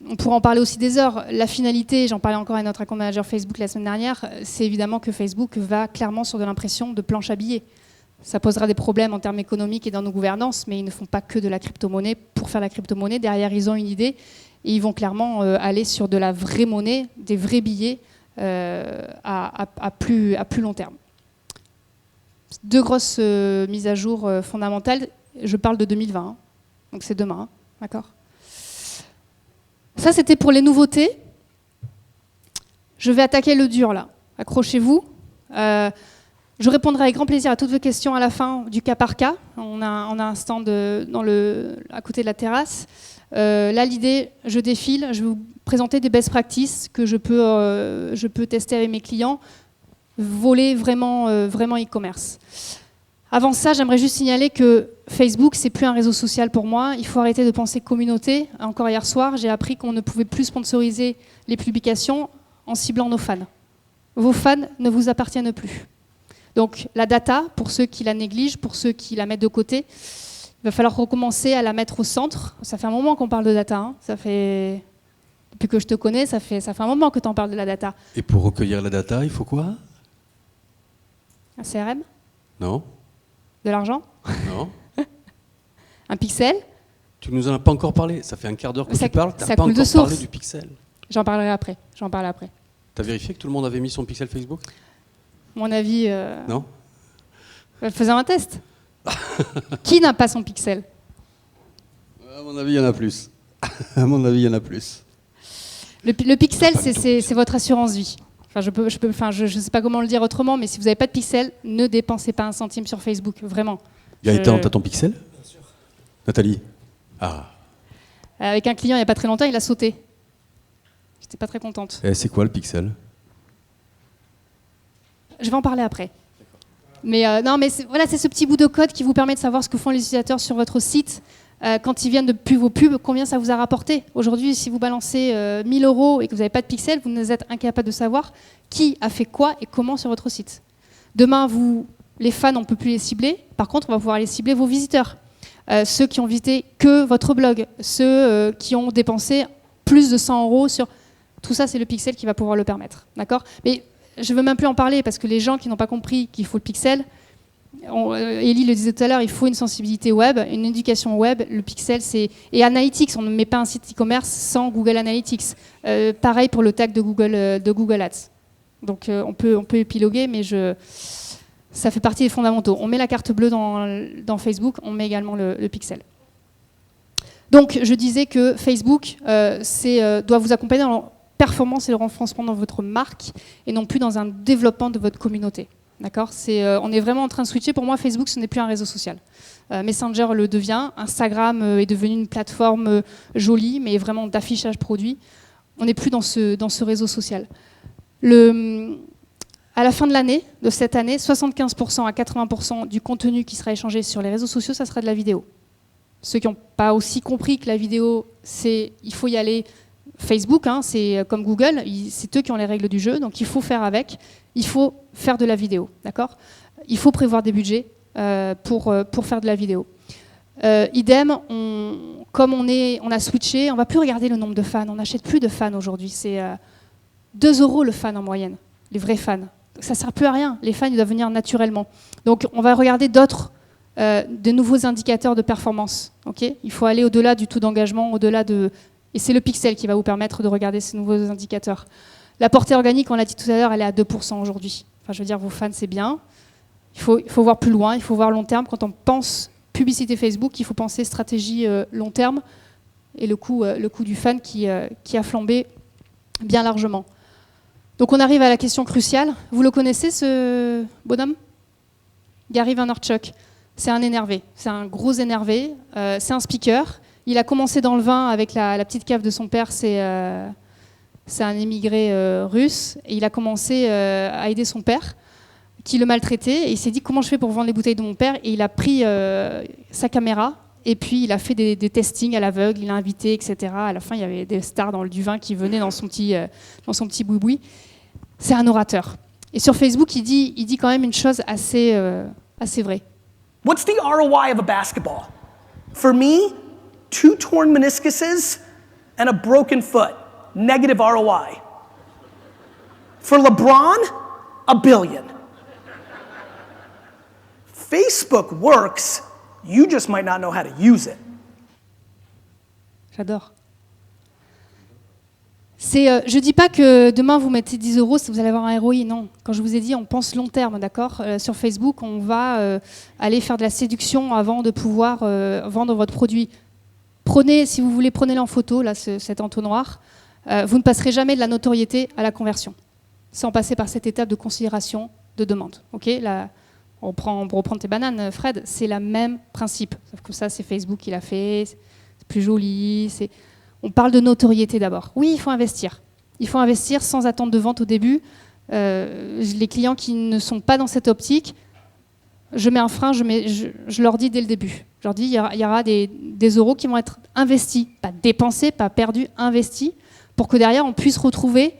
on pourra en parler aussi des heures. La finalité, j'en parlais encore à notre account manager Facebook la semaine dernière, c'est évidemment que Facebook va clairement sur de l'impression de planche à billets. Ça posera des problèmes en termes économiques et dans nos gouvernances, mais ils ne font pas que de la crypto-monnaie pour faire la crypto-monnaie. Derrière, ils ont une idée et ils vont clairement aller sur de la vraie monnaie, des vrais billets à plus long terme. 2 grosses mises à jour fondamentales. Je parle de 2020, hein. Donc c'est demain, hein. D'accord ? Ça, c'était pour les nouveautés. Je vais attaquer le dur, là. Accrochez-vous. Je répondrai avec grand plaisir à toutes vos questions à la fin du cas par cas. On a un stand à côté de la terrasse. Là, l'idée, je défile. Je vais vous présenter des best practices que je peux tester avec mes clients. Voler vraiment e-commerce. Avant ça, j'aimerais juste signaler que Facebook, c'est plus un réseau social pour moi. Il faut arrêter de penser communauté. Encore hier soir, j'ai appris qu'on ne pouvait plus sponsoriser les publications en ciblant nos fans. Vos fans ne vous appartiennent plus. Donc la data, pour ceux qui la négligent, pour ceux qui la mettent de côté, il va falloir recommencer à la mettre au centre. Ça fait un moment qu'on parle de data. Hein. Depuis que je te connais, ça fait un moment que tu en parles de la data. Et pour recueillir la data, il faut quoi ? Un CRM ? Non. De l'argent ? Non. Un pixel ? Tu nous en as pas encore parlé. Ça fait un quart d'heure que tu parles. Tu n'as pas coule de encore source. parlé du pixel. J'en parlerai après. Tu as vérifié que tout le monde avait mis son pixel Facebook ? Mon avis... Non. Faisons un test. Qui n'a pas son pixel ? À mon avis, il y en a plus. À mon avis, il y en a plus. Le pixel, c'est votre assurance vie. Enfin, je sais pas comment le dire autrement, mais si vous n'avez pas de pixel, ne dépensez pas un centime sur Facebook, vraiment. Gaëtan, t'as ton pixel ? Bien sûr. Nathalie ? Ah. Avec un client il n'y a pas très longtemps, il a sauté. J'étais pas très contente. Et c'est quoi le pixel ? Je vais en parler après. Mais non, mais c'est ce petit bout de code qui vous permet de savoir ce que font les utilisateurs sur votre site. Quand ils viennent depuis vos pubs, combien ça vous a rapporté ? Aujourd'hui, si vous balancez 1 000 € et que vous n'avez pas de pixels, vous êtes incapable de savoir qui a fait quoi et comment sur votre site. Demain, vous Les fans, on ne peut plus les cibler. Par contre, on va pouvoir les cibler vos visiteurs. Ceux qui ont visité que votre blog, ceux qui ont dépensé plus de 100 € sur... Tout ça, c'est le pixel qui va pouvoir le permettre. D'accord ? Mais je ne veux même plus en parler parce que les gens qui n'ont pas compris qu'il faut le pixel, Élie le disait tout à l'heure, il faut une sensibilité web, une éducation web. Le pixel, c'est... Et Analytics, on ne met pas un site e-commerce sans Google Analytics. Pareil pour le tag de Google Ads. Donc on peut épiloguer, mais ça fait partie des fondamentaux. On met la carte bleue dans Facebook, on met également le pixel. Donc je disais que Facebook doit vous accompagner dans la performance et le renforcement dans votre marque et non plus dans un développement de votre communauté. D'accord ? On est vraiment en train de switcher. Pour moi, Facebook, ce n'est plus un réseau social. Messenger le devient. Instagram est devenu une plateforme jolie, mais vraiment d'affichage produit. On n'est plus dans ce réseau social. À la fin de l'année, de cette année, 75% à 80% du contenu qui sera échangé sur les réseaux sociaux, ça sera de la vidéo. Ceux qui n'ont pas aussi compris que la vidéo, il faut y aller. Facebook, c'est comme Google, c'est eux qui ont les règles du jeu, donc il faut faire avec. Il faut faire de la vidéo, d'accord ? Il faut prévoir des budgets pour faire de la vidéo. Idem, comme on a switché, on ne va plus regarder le nombre de fans. On n'achète plus de fans aujourd'hui. C'est 2 € le fan en moyenne, les vrais fans. Ça ne sert plus à rien. Les fans, ils doivent venir naturellement. Donc, on va regarder de nouveaux indicateurs de performance. Okay ? Il faut aller au-delà du taux d'engagement, au-delà de... Et c'est le pixel qui va vous permettre de regarder ces nouveaux indicateurs. La portée organique, on l'a dit tout à l'heure, elle est à 2% aujourd'hui. Enfin, je veux dire, vos fans, c'est bien. Il faut voir plus loin, il faut voir long terme. Quand on pense publicité Facebook, il faut penser stratégie long terme et le coût du fan qui a flambé bien largement. Donc on arrive à la question cruciale. Vous le connaissez, ce bonhomme ? Gary Vaynerchuk. C'est un énervé, c'est un gros énervé. C'est un speaker. Il a commencé dans le vin avec la petite cave de son père, c'est un émigré russe. Et il a commencé à aider son père, qui le maltraitait. Et il s'est dit, comment je fais pour vendre les bouteilles de mon père ? Et il a pris sa caméra, et puis il a fait des testings à l'aveugle, il a invité, etc. À la fin, il y avait des stars du vin qui venaient dans son petit boui-boui. C'est un orateur. Et sur Facebook, il dit quand même une chose assez vraie. What's the ROI of a basketball? For me, 2 torn meniscuses and a broken foot. Negative ROI. For LeBron, $1 billion. Facebook works, you just might not know how to use it. J'adore. Je dis pas que demain vous mettez 10 €, vous allez avoir un ROI, non. Quand je vous ai dit, on pense long terme, d'accord ? Sur Facebook, on va aller faire de la séduction avant de pouvoir vendre votre produit. Si vous voulez, prenez-le en photo, là, cet entonnoir. Vous ne passerez jamais de la notoriété à la conversion, sans passer par cette étape de considération de demande. Okay ? Là, on reprend tes bananes, Fred, c'est le même principe. Sauf que ça, c'est Facebook qui l'a fait, c'est plus joli, On parle de notoriété d'abord. Oui, il faut investir. Il faut investir sans attendre de vente au début. Les clients qui ne sont pas dans cette optique, je mets un frein, je leur dis dès le début. Je leur dis, il y aura des euros qui vont être investis, pas dépensés, pas perdus, investis, pour que derrière, on puisse retrouver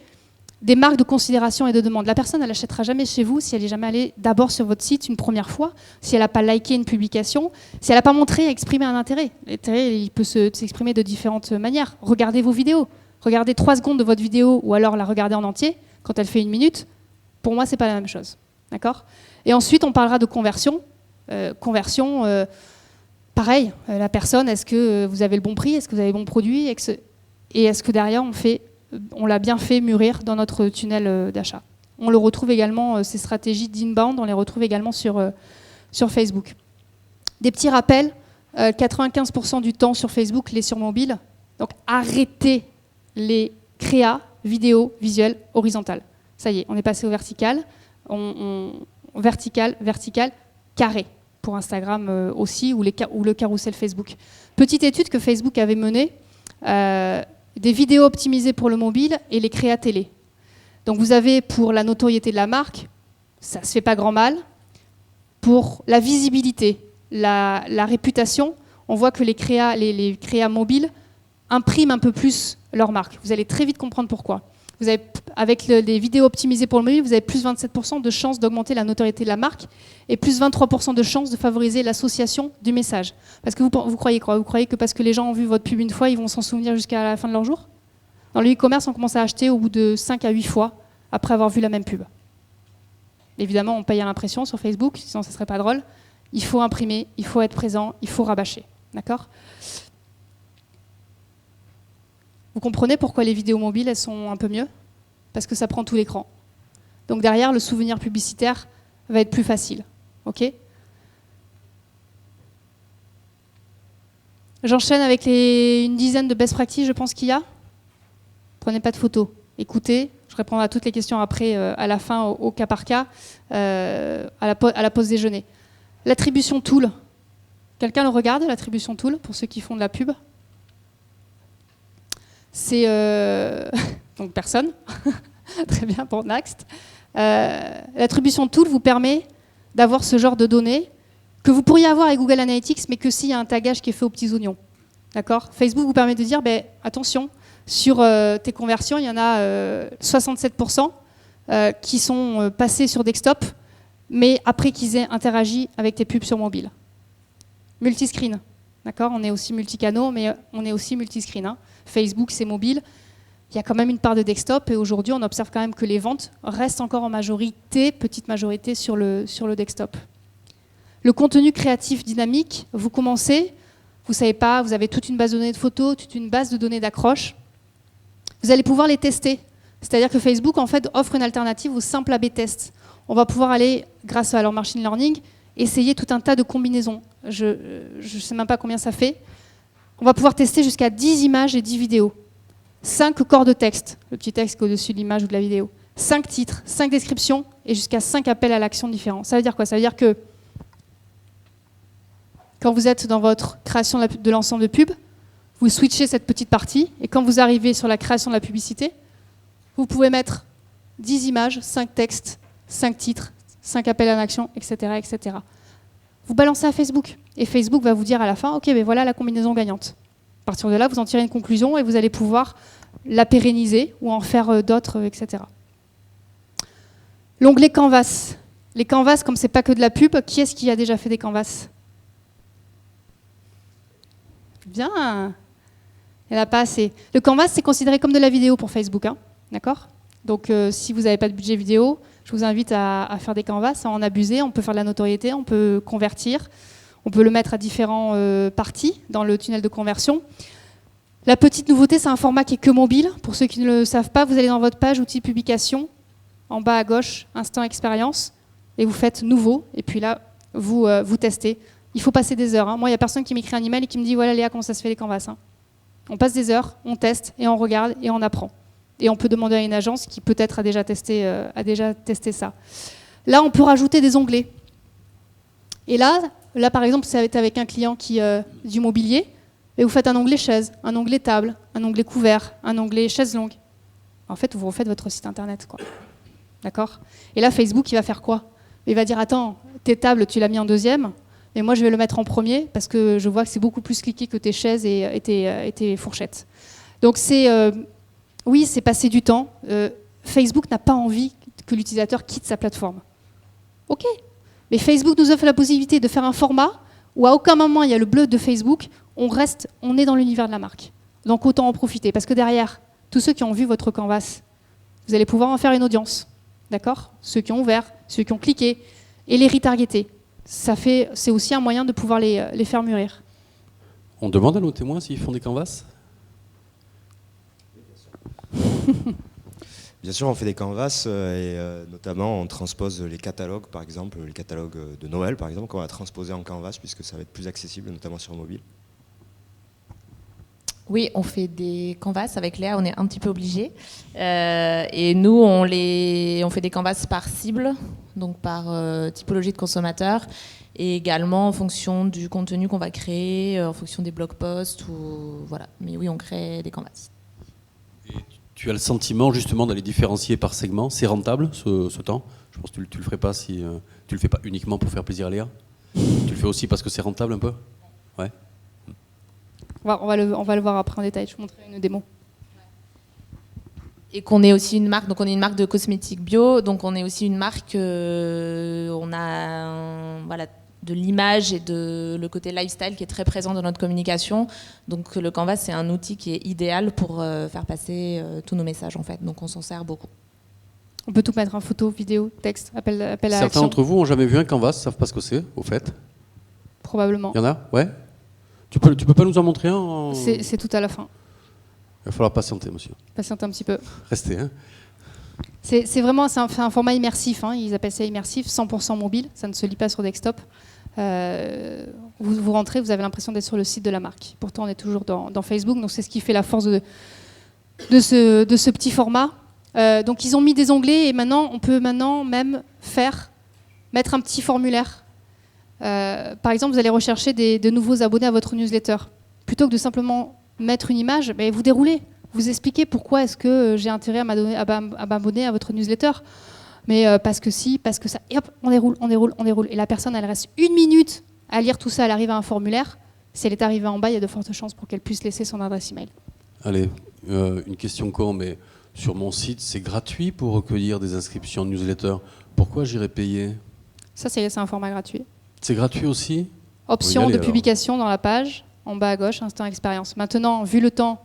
des marques de considération et de demande. La personne, elle n'achètera jamais chez vous si elle n'est jamais allée d'abord sur votre site une première fois, si elle n'a pas liké une publication, si elle n'a pas montré, exprimé un intérêt. L'intérêt, il peut s'exprimer de différentes manières. Regardez vos vidéos. Regardez 3 secondes de votre vidéo ou alors la regardez en entier quand elle fait 1 minute. Pour moi, ce n'est pas la même chose. D'accord ? Et ensuite, on parlera de conversion. Pareil, la personne, est-ce que vous avez le bon prix ? Est-ce que vous avez le bon produit ? Et est-ce que derrière, on l'a bien fait mûrir dans notre tunnel d'achat. On le retrouve également, ces stratégies d'inbound, on les retrouve également sur Facebook. Des petits rappels, 95% du temps sur Facebook, il est sur mobile. Donc arrêtez les créas vidéo, visuelles, horizontales. Ça y est, on est passé au vertical. Vertical, carré pour Instagram aussi, ou le carrousel Facebook. Petite étude que Facebook avait menée, des vidéos optimisées pour le mobile et les créas télé. Donc vous avez pour la notoriété de la marque, ça se fait pas grand mal. Pour la visibilité, la réputation, on voit que les créas mobiles impriment un peu plus leur marque. Vous allez très vite comprendre pourquoi. Avec les vidéos optimisées pour le mobile, vous avez plus 27% de chances d'augmenter la notoriété de la marque et plus 23% de chances de favoriser l'association du message. Parce que vous croyez quoi? Vous croyez que parce que les gens ont vu votre pub une fois, ils vont s'en souvenir jusqu'à la fin de leur jour? Dans le e-commerce, on commence à acheter au bout de 5 à 8 fois après avoir vu la même pub. Évidemment, on paye à l'impression sur Facebook, sinon ça ne serait pas drôle. Il faut imprimer, il faut être présent, il faut rabâcher. D'accord? Vous comprenez pourquoi les vidéos mobiles, elles sont un peu mieux? Parce que ça prend tout l'écran. Donc derrière, le souvenir publicitaire va être plus facile. Ok? J'enchaîne avec une dizaine de best practices, je pense qu'il y a. Prenez pas de photos. Écoutez, je répondrai à toutes les questions après, à la fin, au cas par cas, à la pause déjeuner. L'attribution tool. Quelqu'un le regarde, l'attribution tool, pour ceux qui font de la pub? C'est... donc personne. Très bien, pour next. L'attribution tool vous permet d'avoir ce genre de données que vous pourriez avoir avec Google Analytics, mais que s'il y a un tagage qui est fait aux petits oignons. D'accord? Facebook vous permet de dire, attention, sur tes conversions, il y en a 67% qui sont passés sur desktop, mais après qu'ils aient interagi avec tes pubs sur mobile. Multiscreen. D'accord? On est aussi multicanaux, mais on est aussi multiscreen. Hein. Facebook, c'est mobile. Il y a quand même une part de desktop, et aujourd'hui, on observe quand même que les ventes restent encore en majorité, petite majorité, sur le desktop. Le contenu créatif dynamique, vous commencez, vous savez pas, vous avez toute une base de données de photos, toute une base de données d'accroche. Vous allez pouvoir les tester. C'est-à-dire que Facebook, en fait, offre une alternative au simple A/B test. On va pouvoir aller, grâce à leur machine learning, essayer tout un tas de combinaisons. Je ne sais même pas combien ça fait. On va pouvoir tester jusqu'à 10 images et 10 vidéos. 5 corps de texte, le petit texte qui est au-dessus de l'image ou de la vidéo. 5 titres, 5 descriptions et jusqu'à 5 appels à l'action différents. Ça veut dire quoi? Ça veut dire que quand vous êtes dans votre création de l'ensemble de pubs, vous switchez cette petite partie, et quand vous arrivez sur la création de la publicité, vous pouvez mettre 10 images, 5 textes, 5 titres, 5 appels à l'action, etc., etc. Vous balancez à Facebook, et Facebook va vous dire à la fin, ok, voilà la combinaison gagnante. À partir de là, vous en tirez une conclusion, et vous allez pouvoir la pérenniser, ou en faire d'autres, etc. L'onglet Canvas. Les Canvas, comme c'est pas que de la pub, qui est-ce qui a déjà fait des Canvas? Bien. Il n'y en a pas assez. Le Canvas, c'est considéré comme de la vidéo pour Facebook. Hein, d'accord? Donc, si vous n'avez pas de budget vidéo, je vous invite à faire des Canvas, à en abuser. On peut faire de la notoriété, on peut convertir, on peut le mettre à différents parties dans le tunnel de conversion. La petite nouveauté, c'est un format qui est que mobile. Pour ceux qui ne le savent pas, vous allez dans votre page outils publication, en bas à gauche, instant expérience, et vous faites nouveau, et puis là, vous testez. Il faut passer des heures. Hein. Moi, il n'y a personne qui m'écrit un email et qui me dit « Voilà Léa, comment ça se fait les Canvas hein ?» On passe des heures, on teste, et on regarde, et on apprend. Et on peut demander à une agence qui peut-être a déjà testé ça. Là, on peut rajouter des onglets. Et là par exemple, ça va être avec un client du mobilier, et vous faites un onglet chaise, un onglet table, un onglet couvert, un onglet chaise longue. En fait, vous refaites votre site internet, quoi. D'accord? Et là, Facebook, il va faire quoi? Il va dire « Attends, tes tables, tu l'as mis en deuxième, mais moi, je vais le mettre en premier parce que je vois que c'est beaucoup plus cliqué que tes chaises et tes fourchettes. » Donc, oui, c'est passer du temps. Facebook n'a pas envie que l'utilisateur quitte sa plateforme. OK. Mais Facebook nous offre la possibilité de faire un format où à aucun moment il y a le bleu de Facebook, on est dans l'univers de la marque. Donc, autant en profiter. Parce que derrière, tous ceux qui ont vu votre canvas, vous allez pouvoir en faire une audience. D'accord? Ceux qui ont ouvert, ceux qui ont cliqué, et les retargeter. C'est aussi un moyen de pouvoir les faire mûrir. On demande à nos témoins s'ils font des canvas? Bien sûr, on fait des canvas et notamment on transpose les catalogues, par exemple, les catalogues de Noël, par exemple, qu'on va transposer en canvas puisque ça va être plus accessible, notamment sur mobile. Oui, on fait des canvas avec Léa, on est un petit peu obligés. Et nous, on fait des canvas par cible, donc par typologie de consommateur, et également en fonction du contenu qu'on va créer, en fonction des blog posts, voilà. Mais oui, on crée des canvas. Et tu as le sentiment justement d'aller différencier par segment? C'est rentable ce temps? Je pense que tu le ferais pas si tu le fais pas uniquement pour faire plaisir à Léa. Tu le fais aussi parce que c'est rentable un peu? Ouais. On va le voir après en détail, je vous montrerai une démo. Et qu'on est aussi une marque, donc on est une marque de cosmétiques bio, donc on est aussi une marque, on a voilà, de l'image et de le côté lifestyle qui est très présent dans notre communication. Donc le Canvas, c'est un outil qui est idéal pour faire passer tous nos messages en fait. Donc on s'en sert beaucoup. On peut tout mettre, en photo, vidéo, texte, appel à Certains l'action. d'entre vous ont jamais vu un Canvas, savent pas ce que c'est, au fait. Probablement. Il y en a? Ouais. Tu peux pas nous en montrer un C'est tout à la fin. Il va falloir patienter, monsieur. Patiente un petit peu. Restez, hein. C'est vraiment un format immersif, hein. Ils appellent ça immersif, 100% mobile, ça ne se lit pas sur desktop. Vous rentrez, vous avez l'impression d'être sur le site de la marque. Pourtant, on est toujours dans Facebook, donc c'est ce qui fait la force de ce petit format. Donc ils ont mis des onglets et maintenant, on peut même mettre un petit formulaire. Par exemple, vous allez rechercher de nouveaux abonnés à votre newsletter. Plutôt que de simplement mettre une image, vous déroulez. Vous expliquez pourquoi est-ce que j'ai intérêt à m'abonner à votre newsletter. Mais parce que si, parce que ça. Et hop, on déroule. Et la personne, elle reste 1 minute à lire tout ça, elle arrive à un formulaire. Si elle est arrivée en bas, il y a de fortes chances pour qu'elle puisse laisser son adresse email. Allez, une question con, mais sur mon site, c'est gratuit pour recueillir des inscriptions de newsletter. Pourquoi j'irais payer? Ça, c'est un format gratuit. C'est gratuit aussi? Option de publication dans la page, en bas à gauche, instant expérience. Maintenant, vu le temps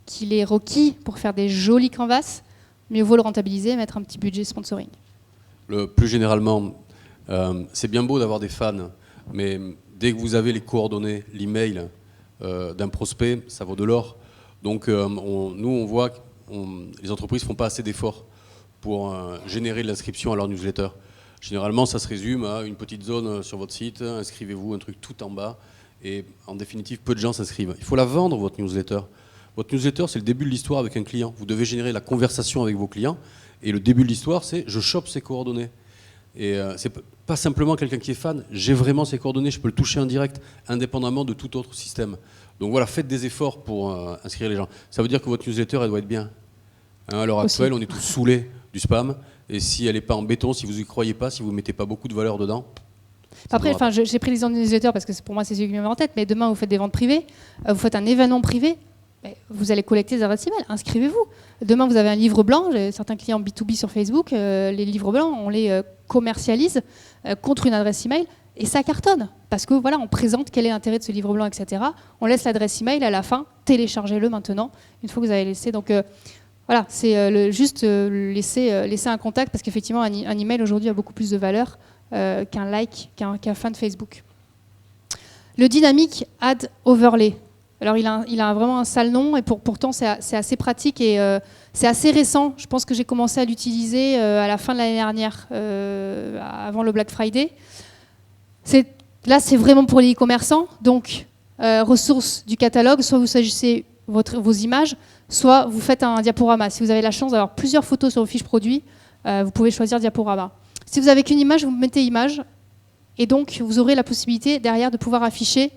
qu'il est requis pour faire des jolis canvas, mieux vaut le rentabiliser et mettre un petit budget sponsoring. Plus généralement, c'est bien beau d'avoir des fans, mais dès que vous avez les coordonnées, l'email d'un prospect, ça vaut de l'or. Donc on voit que les entreprises ne font pas assez d'efforts pour générer de l'inscription à leur newsletter. Généralement, ça se résume à une petite zone sur votre site, inscrivez-vous, un truc tout en bas, et en définitive, peu de gens s'inscrivent. Il faut la vendre, votre newsletter. Votre newsletter, c'est le début de l'histoire avec un client. Vous devez générer la conversation avec vos clients, et le début de l'histoire, c'est je chope ses coordonnées. Et c'est pas simplement quelqu'un qui est fan, j'ai vraiment ses coordonnées, je peux le toucher en direct, indépendamment de tout autre système. Donc voilà, faites des efforts pour inscrire les gens. Ça veut dire que votre newsletter, elle doit être bien. À l'heure actuelle, on est tous saoulés du spam. Et si elle n'est pas en béton, si vous n'y croyez pas, si vous ne mettez pas beaucoup de valeur dedans. Après, j'ai pris l'exemple des newsletters parce que pour moi, c'est celui qui me vient en tête. Mais demain, vous faites des ventes privées, vous faites un événement privé, vous allez collecter des adresses email. Inscrivez-vous. Demain, vous avez un livre blanc. J'ai certains clients B2B sur Facebook. Les livres blancs, on les commercialise contre une adresse email. Et ça cartonne. Parce que voilà, on présente quel est l'intérêt de ce livre blanc, etc. On laisse l'adresse email à la fin. Téléchargez-le maintenant, une fois que vous avez laissé. Donc, voilà, c'est juste laisser un contact, parce qu'effectivement, un email aujourd'hui a beaucoup plus de valeur qu'un like, qu'un fan Facebook. Le Dynamic Ad Overlay. Alors, il a vraiment un sale nom, et pourtant, c'est assez pratique et c'est assez récent. Je pense que j'ai commencé à l'utiliser à la fin de l'année dernière, avant le Black Friday. Là, c'est vraiment pour les e-commerçants. Donc, ressources du catalogue, soit vous choisissez vos images, soit vous faites un diaporama. Si vous avez la chance d'avoir plusieurs photos sur vos fiches produits, vous pouvez choisir diaporama. Si vous avez qu'une image, vous mettez image, et donc vous aurez la possibilité derrière de pouvoir afficher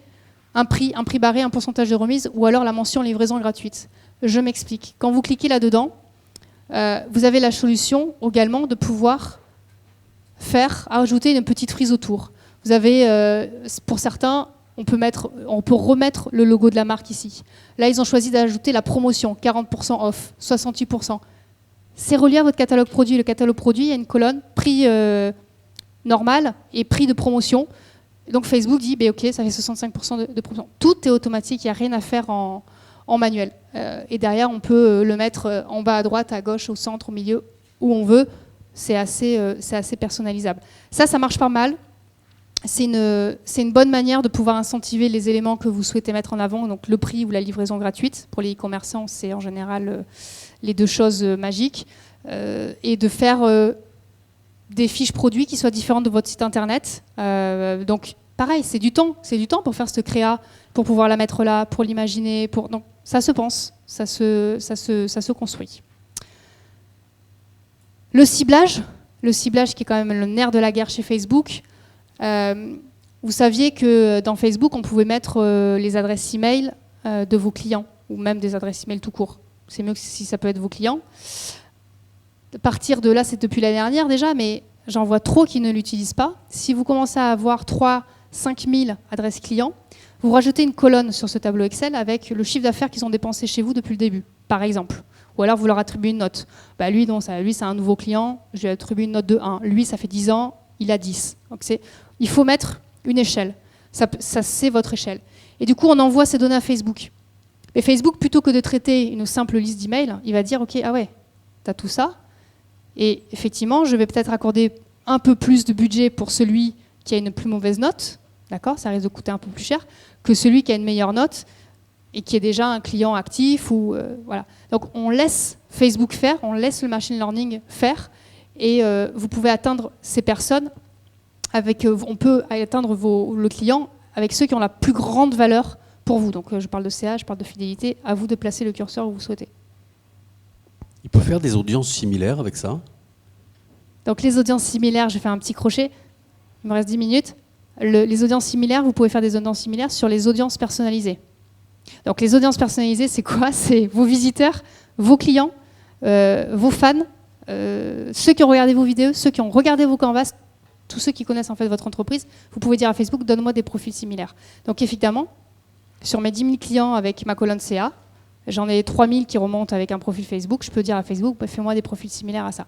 un prix barré, un pourcentage de remise, ou alors la mention livraison gratuite. Je m'explique. Quand vous cliquez là-dedans, vous avez la solution également de pouvoir ajouter une petite frise autour. Vous avez, pour certains, on peut remettre le logo de la marque ici. Là, ils ont choisi d'ajouter la promotion, 40% off, 68%. C'est relié à votre catalogue produit. Le catalogue produit, il y a une colonne prix normal et prix de promotion. Donc Facebook dit, OK, ça fait 65% de promotion. Tout est automatique, il n'y a rien à faire en manuel. Et derrière, on peut le mettre en bas à droite, à gauche, au centre, au milieu, où on veut. C'est assez personnalisable. Ça marche pas mal. C'est une bonne manière de pouvoir incentiver les éléments que vous souhaitez mettre en avant, donc le prix ou la livraison gratuite. Pour les e-commerçants, c'est en général les deux choses magiques. Et de faire des fiches produits qui soient différentes de votre site internet. Donc pareil, c'est du temps pour faire cette créa, pour pouvoir la mettre là, pour l'imaginer. Donc ça se pense, ça se construit. Le ciblage qui est quand même le nerf de la guerre chez Facebook. Vous saviez que dans Facebook, on pouvait mettre les adresses email de vos clients, ou même des adresses email tout court. C'est mieux que si ça peut être vos clients. À partir de là, c'est depuis l'année dernière déjà, mais j'en vois trop qui ne l'utilisent pas. Si vous commencez à avoir 3 5 000 adresses clients, vous rajoutez une colonne sur ce tableau Excel avec le chiffre d'affaires qu'ils ont dépensé chez vous depuis le début, par exemple. Ou alors vous leur attribuez une note. Bah, lui, c'est un nouveau client, je lui attribue une note de 1. Lui, ça fait 10 ans, il a 10. Donc il faut mettre une échelle. Ça c'est votre échelle. Et du coup, on envoie ces données à Facebook. Et Facebook, plutôt que de traiter une simple liste d'emails, il va dire, OK, ah ouais, tu as tout ça. Et effectivement, je vais peut-être accorder un peu plus de budget pour celui qui a une plus mauvaise note, d'accord, ça risque de coûter un peu plus cher, que celui qui a une meilleure note et qui est déjà un client actif. Voilà. Donc on laisse Facebook faire, on laisse le machine learning faire, et vous pouvez atteindre ces personnes, on peut atteindre le client avec ceux qui ont la plus grande valeur pour vous. Donc je parle de CA, je parle de fidélité, à vous de placer le curseur où vous souhaitez. Il peut faire des audiences similaires avec ça? Donc les audiences similaires, je vais faire un petit crochet, il me reste 10 minutes. Les audiences similaires, vous pouvez faire des audiences similaires sur les audiences personnalisées. Donc les audiences personnalisées, c'est quoi? C'est vos visiteurs, vos clients, vos fans, ceux qui ont regardé vos vidéos, ceux qui ont regardé vos canvas, tous ceux qui connaissent en fait votre entreprise. Vous pouvez dire à Facebook, donne-moi des profils similaires. Donc évidemment, sur mes 10 000 clients avec ma colonne CA, j'en ai 3 000 qui remontent avec un profil Facebook. Je peux dire à Facebook, bah, fais-moi des profils similaires à ça.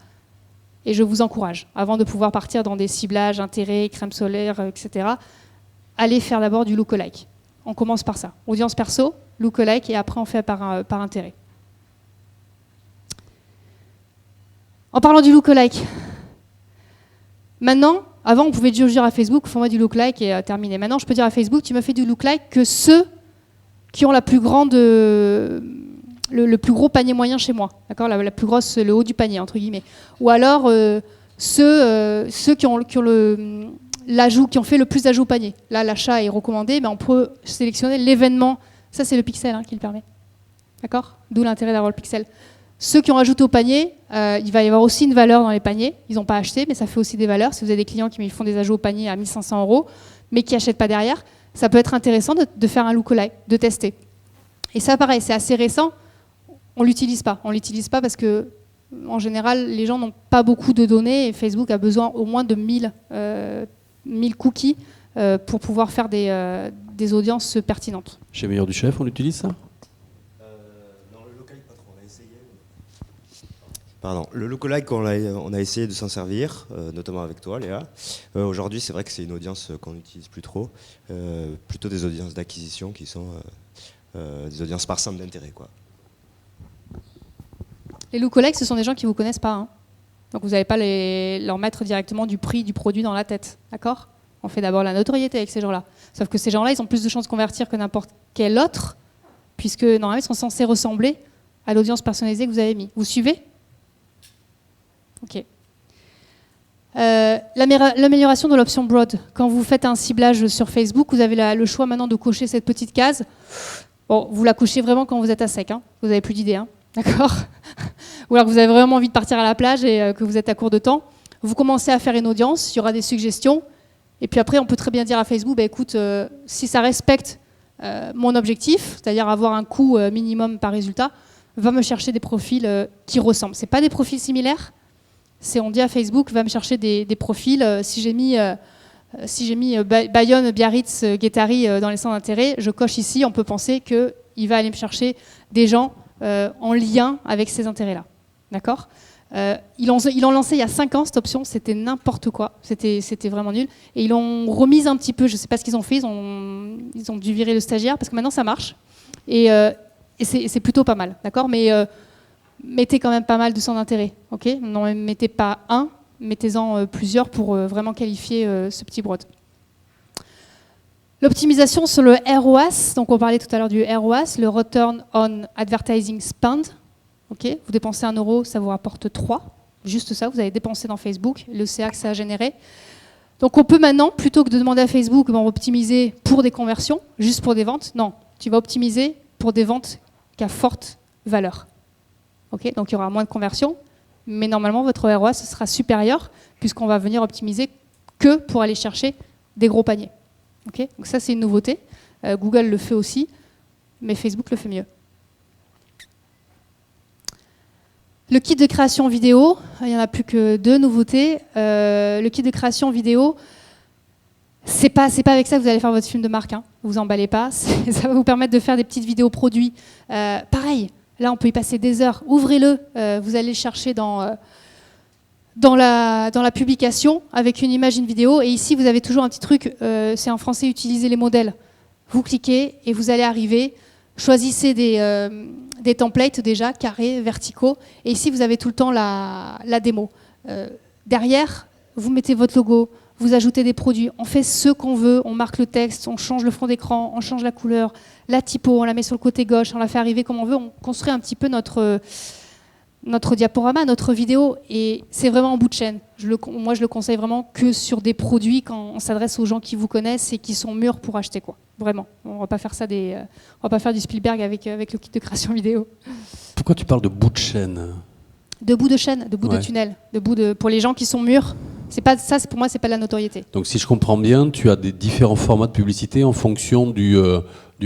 Et je vous encourage, avant de pouvoir partir dans des ciblages, intérêts, crème solaire, etc., allez faire d'abord du lookalike. On commence par ça. Audience perso, lookalike, et après on fait par intérêt. En parlant du lookalike, maintenant, avant on pouvait juste dire à Facebook, fais-moi du lookalike et terminer. Maintenant je peux dire à Facebook, tu me fais du lookalike que ceux qui ont la plus grande... le plus gros panier moyen chez moi, d'accord, la plus grosse, le haut du panier, entre guillemets. Ou alors ceux qui ont fait le plus d'ajouts au panier. Là, l'achat est recommandé, mais on peut sélectionner l'événement. Ça, c'est le pixel qui le permet. D'accord? D'où l'intérêt d'avoir le pixel. Ceux qui ont ajouté au panier, il va y avoir aussi une valeur dans les paniers. Ils n'ont pas acheté, mais ça fait aussi des valeurs. Si vous avez des clients qui font des ajouts au panier à 1 500 €, mais qui n'achètent pas derrière, ça peut être intéressant de faire un lookalike, de tester. Et ça, pareil, c'est assez récent. On ne l'utilise pas. On l'utilise pas parce que, en général, les gens n'ont pas beaucoup de données et Facebook a besoin au moins de 1000 cookies pour pouvoir faire des audiences pertinentes. Chez Meilleur du Chef, on utilise ça? Non, le lookalike, pas trop. On a essayé. Pardon. Le lookalike, on a essayé de s'en servir, notamment avec toi, Léa. Aujourd'hui, c'est vrai que c'est une audience qu'on n'utilise plus trop. Plutôt des audiences d'acquisition qui sont des audiences par centre d'intérêt, quoi. Les lookalikes, ce sont des gens qui ne vous connaissent pas. Hein. Donc vous n'allez pas leur mettre directement du prix du produit dans la tête. D'accord? On fait d'abord la notoriété avec ces gens-là. Sauf que ces gens-là, ils ont plus de chances de convertir que n'importe quel autre, puisque normalement, ils sont censés ressembler à l'audience personnalisée que vous avez mis. Vous suivez? OK. L'amélioration de l'option Broad. Quand vous faites un ciblage sur Facebook, vous avez le choix maintenant de cocher cette petite case. Bon, vous la cochez vraiment quand vous êtes à sec. Hein. Vous n'avez plus d'idée. Hein. D'accord? Ou alors que vous avez vraiment envie de partir à la plage et que vous êtes à court de temps. Vous commencez à faire une audience, il y aura des suggestions. Et puis après, on peut très bien dire à Facebook, bah, écoute, si ça respecte mon objectif, c'est-à-dire avoir un coût minimum par résultat, va me chercher des profils qui ressemblent. Ce n'est pas des profils similaires. On dit à Facebook, va me chercher des profils. Si j'ai mis Bayonne, Biarritz, Guétari dans les centres d'intérêt, je coche ici, on peut penser qu'il va aller me chercher des gens en lien avec ces intérêts-là. D'accord? Ils l'ont lancé il y a 5 ans, cette option, c'était n'importe quoi, c'était vraiment nul. Et ils l'ont remise un petit peu, je ne sais pas ce qu'ils ont fait, ils ont dû virer le stagiaire, parce que maintenant ça marche. Et c'est plutôt pas mal, d'accord? Mais mettez quand même pas mal de centres d'intérêt, ok? Non, mettez pas un, mettez-en plusieurs pour vraiment qualifier ce petit broad. L'optimisation sur le ROAS, donc on parlait tout à l'heure du ROAS, le Return on Advertising Spend. Okay, vous dépensez 1 €, ça vous rapporte 3. Juste ça, vous avez dépensé dans Facebook, le CA que ça a généré. Donc on peut maintenant, plutôt que de demander à Facebook, on va optimiser pour des conversions, juste pour des ventes. Non, tu vas optimiser pour des ventes qui ont forte valeur. Okay, donc il y aura moins de conversions, mais normalement votre ROAS sera supérieur, puisqu'on va venir optimiser que pour aller chercher des gros paniers. Okay, donc ça c'est une nouveauté. Google le fait aussi, mais Facebook le fait mieux. Le kit de création vidéo, il n'y en a plus que 2 nouveautés. Le kit de création vidéo, c'est pas avec ça que vous allez faire votre film de marque. Hein. Vous emballez pas. Ça va vous permettre de faire des petites vidéos produits. Pareil, Là, on peut y passer des heures. Ouvrez-le, vous allez le chercher dans la publication avec une image, une vidéo. Et ici, vous avez toujours un petit truc, c'est en français, utilisez les modèles. Vous cliquez et vous allez arriver. Choisissez des templates déjà, carrés, verticaux. Et ici, vous avez tout le temps la démo. Derrière, vous mettez votre logo, vous ajoutez des produits. On fait ce qu'on veut, on marque le texte, on change le fond d'écran, on change la couleur, la typo, on la met sur le côté gauche, on la fait arriver comme on veut. On construit un petit peu notre diaporama, notre vidéo. Et c'est vraiment en bout de chaîne. Moi, je le conseille vraiment que sur des produits quand on s'adresse aux gens qui vous connaissent et qui sont mûrs pour acheter, quoi. Vraiment. On va pas faire ça on va pas faire du Spielberg avec le kit de création vidéo. Pourquoi tu parles de bout de chaîne? De bout de chaîne, de bout de tunnel, pour les gens qui sont mûrs. C'est pas ça, pour moi, c'est pas de la notoriété. Donc si je comprends bien, tu as des différents formats de publicité en fonction du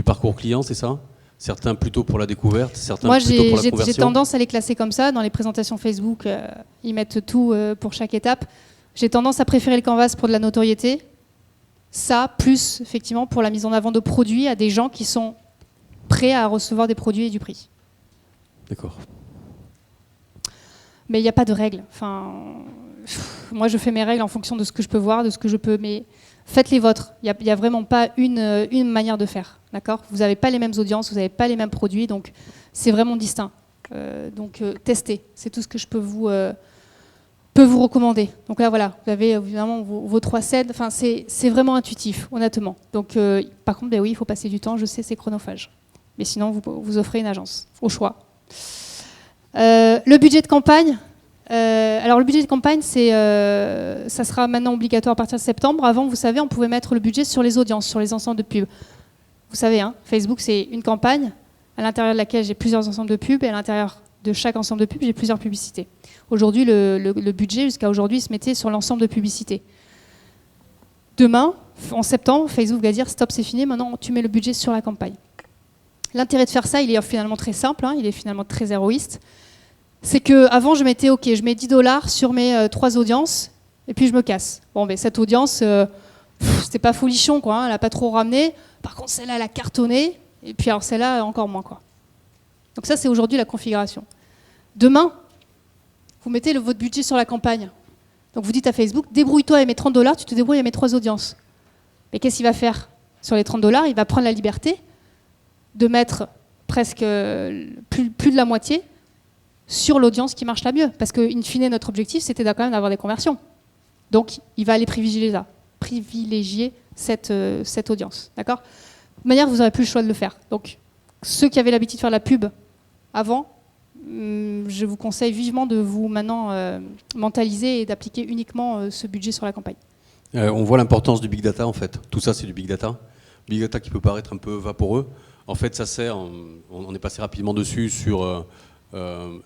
parcours client, c'est ça? Certains plutôt pour la découverte, certains moi, plutôt pour la conversion. J'ai tendance à les classer comme ça. Dans les présentations Facebook, ils mettent tout pour chaque étape. J'ai tendance à préférer le canvas pour de la notoriété. Ça, plus effectivement pour la mise en avant de produits à des gens qui sont prêts à recevoir des produits et du prix. D'accord. Mais il n'y a pas de règles. Enfin, moi, je fais mes règles en fonction de ce que je peux voir, de ce que je peux. Mais faites les vôtres. Il n'y a vraiment pas une manière de faire. D'accord ? Vous n'avez pas les mêmes audiences, vous n'avez pas les mêmes produits, donc c'est vraiment distinct. Donc testez. C'est tout ce que je peux vous recommander. Donc là, voilà, vous avez évidemment vos 3 cèdes. Enfin, c'est vraiment intuitif, honnêtement. Donc, par contre, ben oui, il faut passer du temps. Je sais, c'est chronophage. Mais sinon, vous offrez une agence, au choix. Le budget de campagne. Alors, le budget de campagne, ça sera maintenant obligatoire à partir de septembre. Avant, vous savez, on pouvait mettre le budget sur les audiences, sur les ensembles de pubs. Vous savez, hein, Facebook, c'est une campagne à l'intérieur de laquelle j'ai plusieurs ensembles de pubs et à l'intérieur de chaque ensemble de pubs, j'ai plusieurs publicités. Aujourd'hui, le budget, jusqu'à aujourd'hui, se mettait sur l'ensemble de publicités. Demain, en septembre, Facebook va dire « Stop, c'est fini, maintenant tu mets le budget sur la campagne ». L'intérêt de faire ça, il est finalement très simple, hein, il est finalement très héroïste. C'est qu'avant, je mettais OK, je mets $10 sur mes 3 audiences et puis je me casse. Bon, ben, cette audience, c'était pas folichon, quoi, hein, elle n'a pas trop ramené. Par contre, celle-là, elle a cartonné. Et puis alors celle-là, encore moins, quoi. Donc ça, c'est aujourd'hui la configuration. Demain, vous mettez votre budget sur la campagne. Donc vous dites à Facebook, débrouille-toi avec mes $30, tu te débrouilles avec mes 3 audiences. Mais qu'est-ce qu'il va faire? Sur les $30, il va prendre la liberté de mettre presque plus de la moitié sur l'audience qui marche la mieux. Parce que, in fine, notre objectif, c'était quand même d'avoir des conversions. Donc, il va aller privilégier cette audience. D'accord? De toute manière, vous n'aurez plus le choix de le faire. Donc, ceux qui avaient l'habitude de faire de la pub avant, je vous conseille vivement de vous maintenant mentaliser et d'appliquer uniquement ce budget sur la campagne. On voit l'importance du big data, en fait. Tout ça, c'est du big data. Big data qui peut paraître un peu vaporeux. En fait, ça sert, on est passé rapidement dessus sur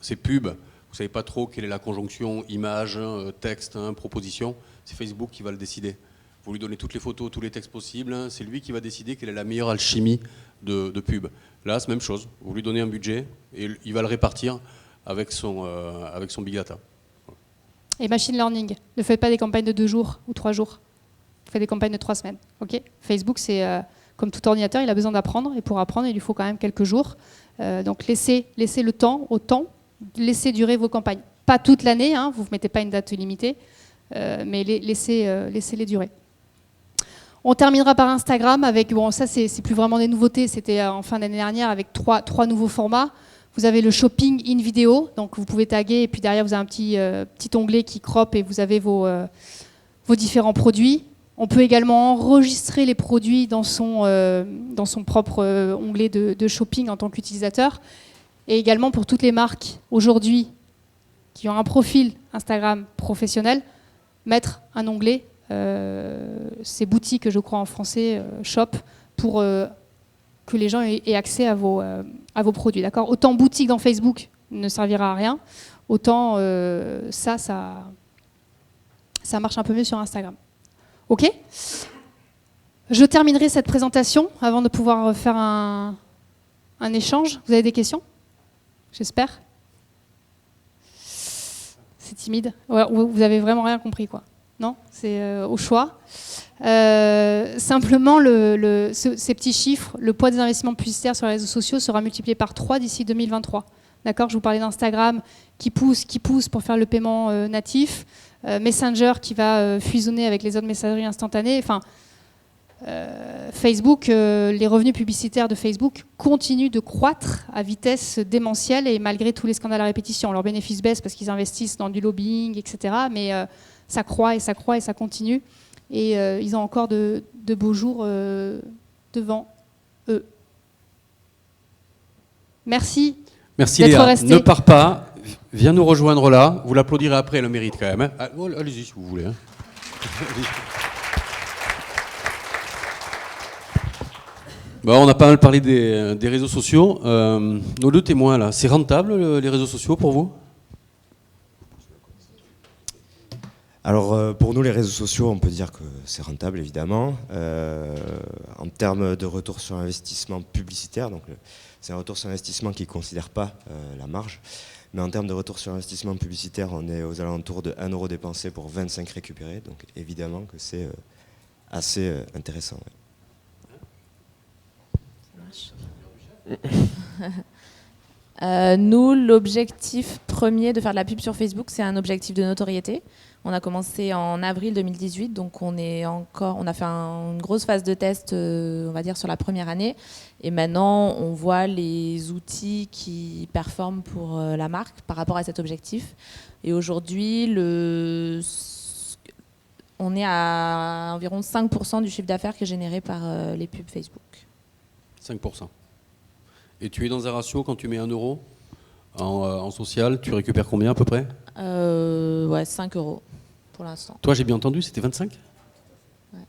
ces pubs. Vous ne savez pas trop quelle est la conjonction image, texte, proposition. C'est Facebook qui va le décider. Vous lui donnez toutes les photos, tous les textes possibles. C'est lui qui va décider quelle est la meilleure alchimie de pub. Là, c'est la même chose. Vous lui donnez un budget et il va le répartir avec son big data. Et machine learning. Ne faites pas des campagnes de 2 jours ou 3 jours. Faites des campagnes de 3 semaines. Okay, Facebook, c'est comme tout ordinateur, il a besoin d'apprendre. Et pour apprendre, il lui faut quand même quelques jours. Donc laissez le temps au temps. Laissez durer vos campagnes. Pas toute l'année, hein, vous ne mettez pas une date limitée, mais laissez-les durer. On terminera par Instagram avec, bon ça c'est plus vraiment des nouveautés, c'était en fin d'année dernière avec trois nouveaux formats. Vous avez le shopping in vidéo, donc vous pouvez taguer et puis derrière vous avez un petit onglet qui crop et vous avez vos différents produits. On peut également enregistrer les produits dans son propre onglet de shopping en tant qu'utilisateur. Et également pour toutes les marques aujourd'hui qui ont un profil Instagram professionnel, mettre un onglet, c'est boutique je crois en français, shop, pour que les gens aient accès à vos produits. D'accord ? Autant boutique dans Facebook ne servira à rien, autant ça marche un peu mieux sur Instagram. Ok ? Je terminerai cette présentation avant de pouvoir faire un échange. Vous avez des questions ? J'espère. C'est timide. Ouais, vous avez vraiment rien compris, quoi. Non, c'est au choix. Simplement, ces petits chiffres, le poids des investissements publicitaires sur les réseaux sociaux sera multiplié par 3 d'ici 2023. D'accord, je vous parlais d'Instagram qui pousse pour faire le paiement natif, Messenger qui va fusionner avec les autres messageries instantanées. Enfin, Facebook, les revenus publicitaires de Facebook continuent de croître à vitesse démentielle et malgré tous les scandales à répétition. Leurs bénéfices baissent parce qu'ils investissent dans du lobbying, etc. Mais ça croît et ça croît et ça continue. Et ils ont encore de beaux jours devant eux. Merci. Merci d'être Léa. resté. Ne pars pas. Viens nous rejoindre là. Vous l'applaudirez après, elle le mérite quand même. Hein. Allez-y si vous voulez. Hein. Bon, on a pas mal parlé des réseaux sociaux. Nos deux témoins là, c'est rentable les réseaux sociaux pour vous? Alors pour nous les réseaux sociaux, on peut dire que c'est rentable évidemment. En termes de retour sur investissement publicitaire, donc c'est un retour sur investissement qui ne considère pas la marge. Mais en termes de retour sur investissement publicitaire, on est aux alentours de 1 euro dépensé pour 25 récupérés. Donc évidemment que c'est assez intéressant. Nous, l'objectif premier de faire de la pub sur Facebook, c'est un objectif de notoriété. On a commencé en avril 2018, donc on a fait une grosse phase de test, on va dire, sur la première année. Et maintenant, on voit les outils qui performent pour la marque par rapport à cet objectif. Et aujourd'hui, on est à environ 5% du chiffre d'affaires qui est généré par les pubs Facebook. 5%. Et tu es dans un ratio, quand tu mets 1 euro en social, tu récupères combien à peu près? Ouais, 5 euros pour l'instant. Toi, j'ai bien entendu, c'était 25? Ouais.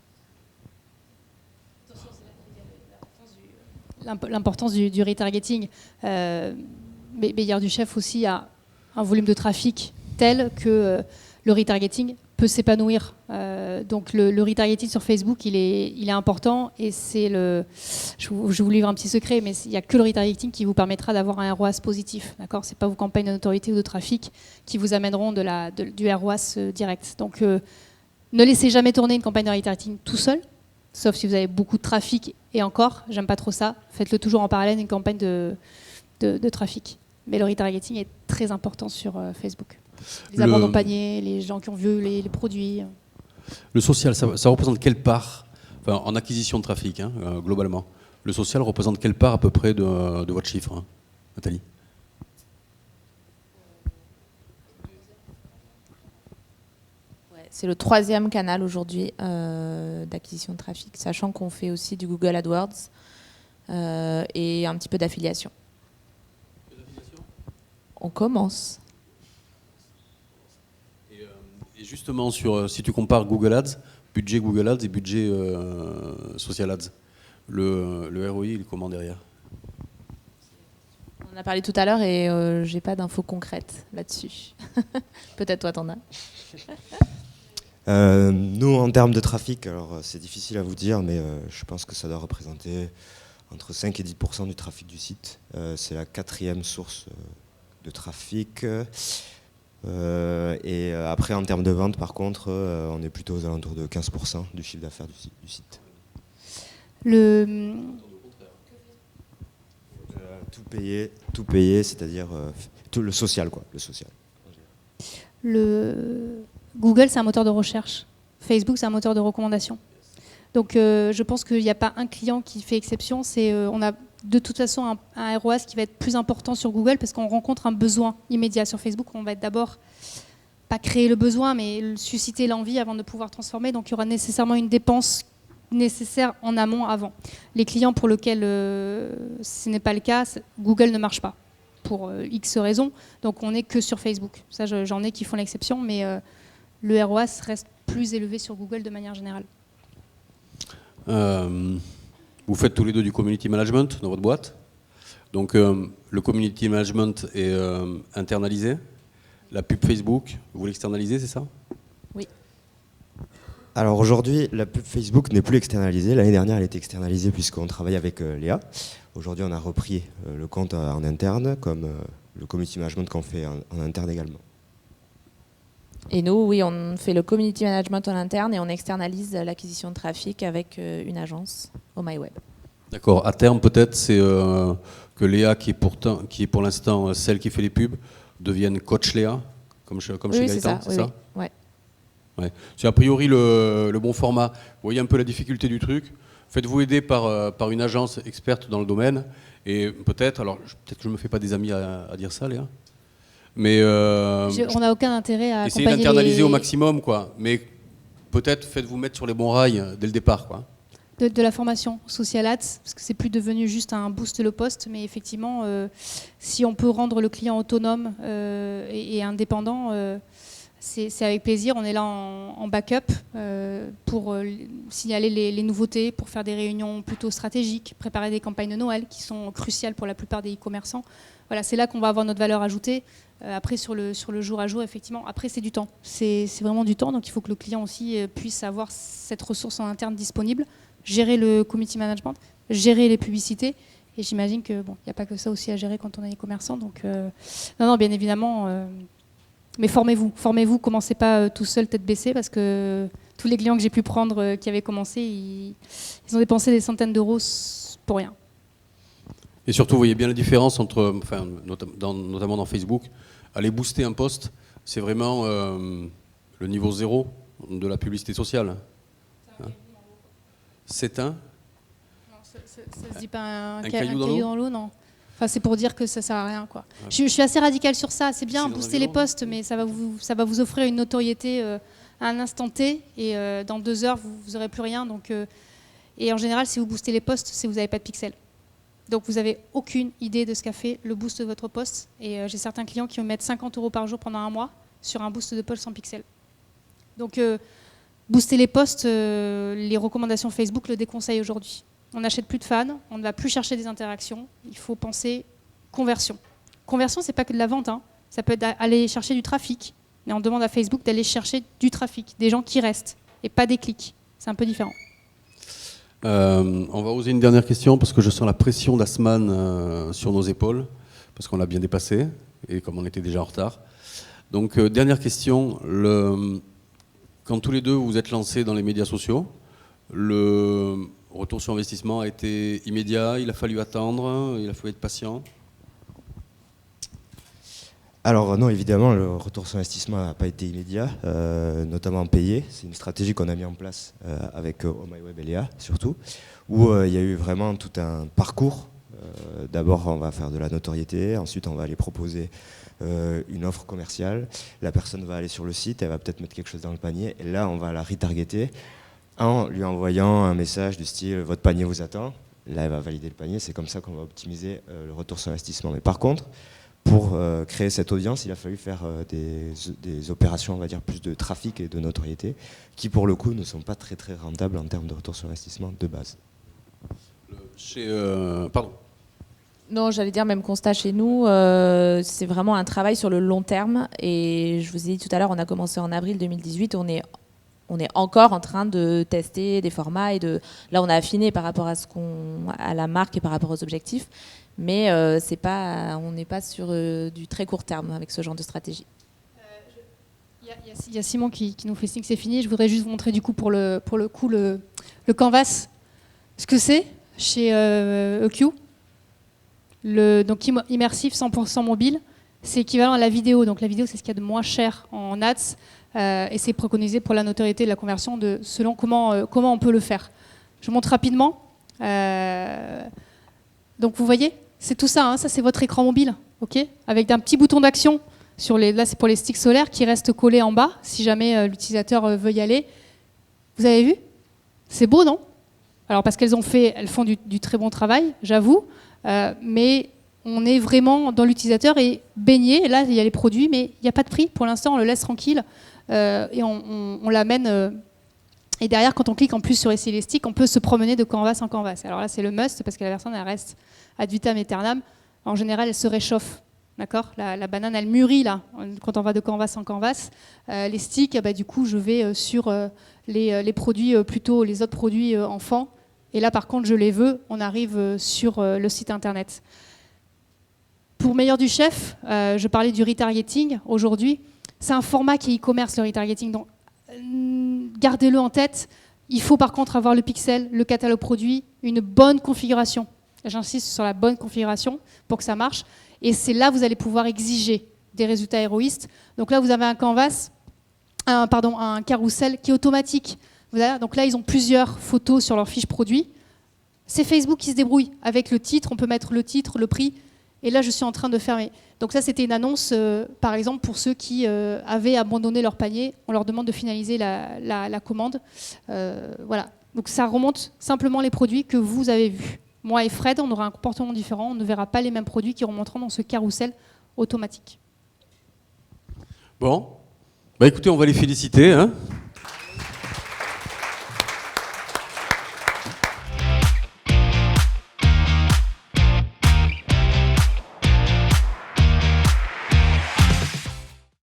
L'importance du retargeting. Meilleur du chef aussi a un volume de trafic tel que le retargeting peut s'épanouir. Donc le retargeting sur Facebook, il est important et c'est je vous livre un petit secret, mais il n'y a que le retargeting qui vous permettra d'avoir un ROAS positif. D'accord, c'est pas vos campagnes de notoriété ou de trafic qui vous amèneront du ROAS direct. Donc ne laissez jamais tourner une campagne de retargeting tout seul, sauf si vous avez beaucoup de trafic et encore, j'aime pas trop ça. Faites-le toujours en parallèle d'une campagne de trafic. Mais le retargeting est très important sur Facebook. Les abandons de panier, les gens qui ont vu les produits. Le social, ça représente quelle part, enfin, en acquisition de trafic, hein, globalement? Le social représente quelle part à peu près de votre chiffre, hein, Nathalie? C'est le 3e canal aujourd'hui d'acquisition de trafic, sachant qu'on fait aussi du Google AdWords et un petit peu d'affiliation. On commence. Et justement, si tu compares Google Ads, budget Google Ads et budget Social Ads, le ROI, il est comment derrière? On en a parlé tout à l'heure et j'ai pas d'infos concrètes là-dessus. Peut-être toi t'en as. Nous, en termes de trafic, alors c'est difficile à vous dire, mais je pense que ça doit représenter entre 5 et 10% du trafic du site. C'est la 4e source de trafic. Et après, en termes de vente, par contre, on est plutôt aux alentours de 15% du chiffre d'affaires du site. Tout payer, c'est-à-dire tout le social, quoi, le social. Google, c'est un moteur de recherche. Facebook, c'est un moteur de recommandation. Donc, je pense qu'il n'y a pas un client qui fait exception. On a de toute façon un ROAS qui va être plus important sur Google parce qu'on rencontre un besoin immédiat. Sur Facebook, on va être d'abord pas créer le besoin, mais susciter l'envie avant de pouvoir transformer. Donc, il y aura nécessairement une dépense nécessaire en amont avant. Les clients pour lesquels ce n'est pas le cas, Google ne marche pas pour X raisons. Donc, on n'est que sur Facebook. Ça, j'en ai qui font l'exception, mais le ROAS reste plus élevé sur Google de manière générale. Vous faites tous les deux du community management dans votre boîte. Donc le community management est internalisé. La pub Facebook, vous l'externalisez, c'est ça? Oui. Alors aujourd'hui, la pub Facebook n'est plus externalisée. L'année dernière, elle était externalisée puisqu'on travaille avec Léa. Aujourd'hui, on a repris le compte en interne, comme le community management qu'on fait en interne également. Et nous, oui, on fait le community management en interne et on externalise l'acquisition de trafic avec une agence au MyWeb. D'accord. À terme, peut-être, c'est que Léa, qui est pour l'instant celle qui fait les pubs, devienne coach Léa, comme chez Oui, c'est Gaëtan, ça. Oui, oui. Ouais. Ouais. C'est a priori le bon format. Vous voyez un peu la difficulté du truc. Faites-vous aider par une agence experte dans le domaine. Et peut-être que je ne me fais pas des amis à dire ça, Léa. Mais On n'a aucun intérêt à essayez accompagner d'internaliser au maximum, quoi. Mais peut-être faites-vous mettre sur les bons rails dès le départ, quoi. de la formation social ads, parce que c'est plus devenu juste un boost le poste, mais effectivement, si on peut rendre le client autonome et indépendant, c'est avec plaisir. On est là en backup pour signaler les nouveautés, pour faire des réunions plutôt stratégiques, préparer des campagnes de Noël qui sont cruciales pour la plupart des e-commerçants. Voilà, c'est là qu'on va avoir notre valeur ajoutée. Après, sur le jour à jour, effectivement, après, c'est du temps. C'est vraiment du temps, donc il faut que le client aussi puisse avoir cette ressource en interne disponible, gérer le community management, gérer les publicités. Et j'imagine que bon, il n'y a pas que ça aussi à gérer quand on est e-commerçant. Donc, non, bien évidemment. Mais formez-vous, commencez pas tout seul tête baissée, parce que tous les clients que j'ai pu prendre qui avaient commencé, ils ont dépensé des centaines d'euros pour rien. Et surtout, vous voyez bien la différence entre, notamment dans Facebook, aller booster un post, c'est vraiment le niveau 0 de la publicité sociale. Hein, c'est un Ça se dit pas un caillou dans l'eau, non. Enfin, c'est pour dire que ça sert à rien, quoi. Ouais. Je suis assez radical sur ça. C'est bien booster les posts, mais ça va vous offrir une notoriété à un instant T, et dans 2 heures, vous n'aurez plus rien. Donc, et en général, si vous boostez les posts, c'est que vous n'avez pas de pixels. Donc vous n'avez aucune idée de ce qu'a fait le boost de votre post. Et j'ai certains clients qui me mettent 50 € par jour pendant 1 mois sur un boost de post sans pixels. Donc booster les posts, les recommandations Facebook le déconseillent aujourd'hui. On n'achète plus de fans, on ne va plus chercher des interactions. Il faut penser conversion. Conversion, c'est pas que de la vente, hein. Ça peut être aller chercher du trafic. Mais on demande à Facebook d'aller chercher du trafic, des gens qui restent, et pas des clics. C'est un peu différent. On va oser une dernière question, parce que je sens la pression d'Asman sur nos épaules, parce qu'on l'a bien dépassé, et comme on était déjà en retard. Donc, dernière question. Quand tous les deux vous êtes lancés dans les médias sociaux, le retour sur investissement a été immédiat, il a fallu attendre, il a fallu être patient? Alors non, évidemment, le retour sur investissement n'a pas été immédiat, notamment payé. C'est une stratégie qu'on a mis en place avec Oh MyWeb et Léa, surtout, où il y a eu vraiment tout un parcours. D'abord, on va faire de la notoriété, ensuite on va aller proposer une offre commerciale. La personne va aller sur le site, elle va peut-être mettre quelque chose dans le panier, et là on va la retargeter en lui envoyant un message du style « votre panier vous attend ». Là elle va valider le panier, c'est comme ça qu'on va optimiser le retour sur investissement. Mais par contre, pour créer cette audience, il a fallu faire des opérations, on va dire, plus de trafic et de notoriété, qui pour le coup ne sont pas très très rentables en termes de retour sur investissement de base. Pardon. Non, j'allais dire même constat chez nous, c'est vraiment un travail sur le long terme. Et je vous ai dit tout à l'heure, on a commencé en avril 2018, on est encore en train de tester des formats là on a affiné par rapport à la marque et par rapport aux objectifs. Mais on n'est pas sur du très court terme avec ce genre de stratégie. Il y a Simon qui nous fait signe que c'est fini. Je voudrais juste vous montrer du coup pour le coup le Canvas, ce que c'est chez EQ. Donc immersif 100% mobile, c'est équivalent à la vidéo. Donc la vidéo, c'est ce qu'il y a de moins cher en ads, et c'est préconisé pour la notoriété et la conversion selon comment on peut le faire. Je montre rapidement. Donc vous voyez, c'est tout ça, hein, ça c'est votre écran mobile, ok, avec un petit bouton d'action là c'est pour les sticks solaires qui restent collés en bas si jamais l'utilisateur veut y aller. Vous avez vu? C'est beau, non? Alors parce qu'elles font du très bon travail, j'avoue, mais on est vraiment dans l'utilisateur et baigné. Là il y a les produits, mais il n'y a pas de prix pour l'instant, on le laisse tranquille et on l'amène. Et derrière, quand on clique en plus sur essayer les sticks, on peut se promener de canvas en canvas. Alors là, c'est le must parce que la personne, elle reste ad vitam aeternam. En général, elle se réchauffe. D'accord ? La banane, elle mûrit là, quand on va de canvas en canvas. Les sticks, du coup, je vais sur les produits, plutôt les autres produits enfants. Et là, par contre, je les veux. On arrive sur le site internet. Pour meilleur du chef, je parlais du retargeting aujourd'hui. C'est un format qui est e-commerce, le retargeting. Donc, gardez-le en tête. Il faut par contre avoir le pixel, le catalogue produit, une bonne configuration. J'insiste sur la bonne configuration pour que ça marche. Et c'est là que vous allez pouvoir exiger des résultats héroïstes. Donc là, vous avez un canvas, un carrousel qui est automatique. Donc là, ils ont plusieurs photos sur leur fiche produit. C'est Facebook qui se débrouille. Avec le titre, on peut mettre le titre, le prix. Et là, je suis en train de fermer. Donc ça, c'était une annonce, par exemple, pour ceux qui avaient abandonné leur panier. On leur demande de finaliser la commande. Voilà. Donc ça remonte simplement les produits que vous avez vus. Moi et Fred, on aura un comportement différent. On ne verra pas les mêmes produits qui remonteront dans ce carrousel automatique. Bon. Bah écoutez, on va les féliciter. Hein.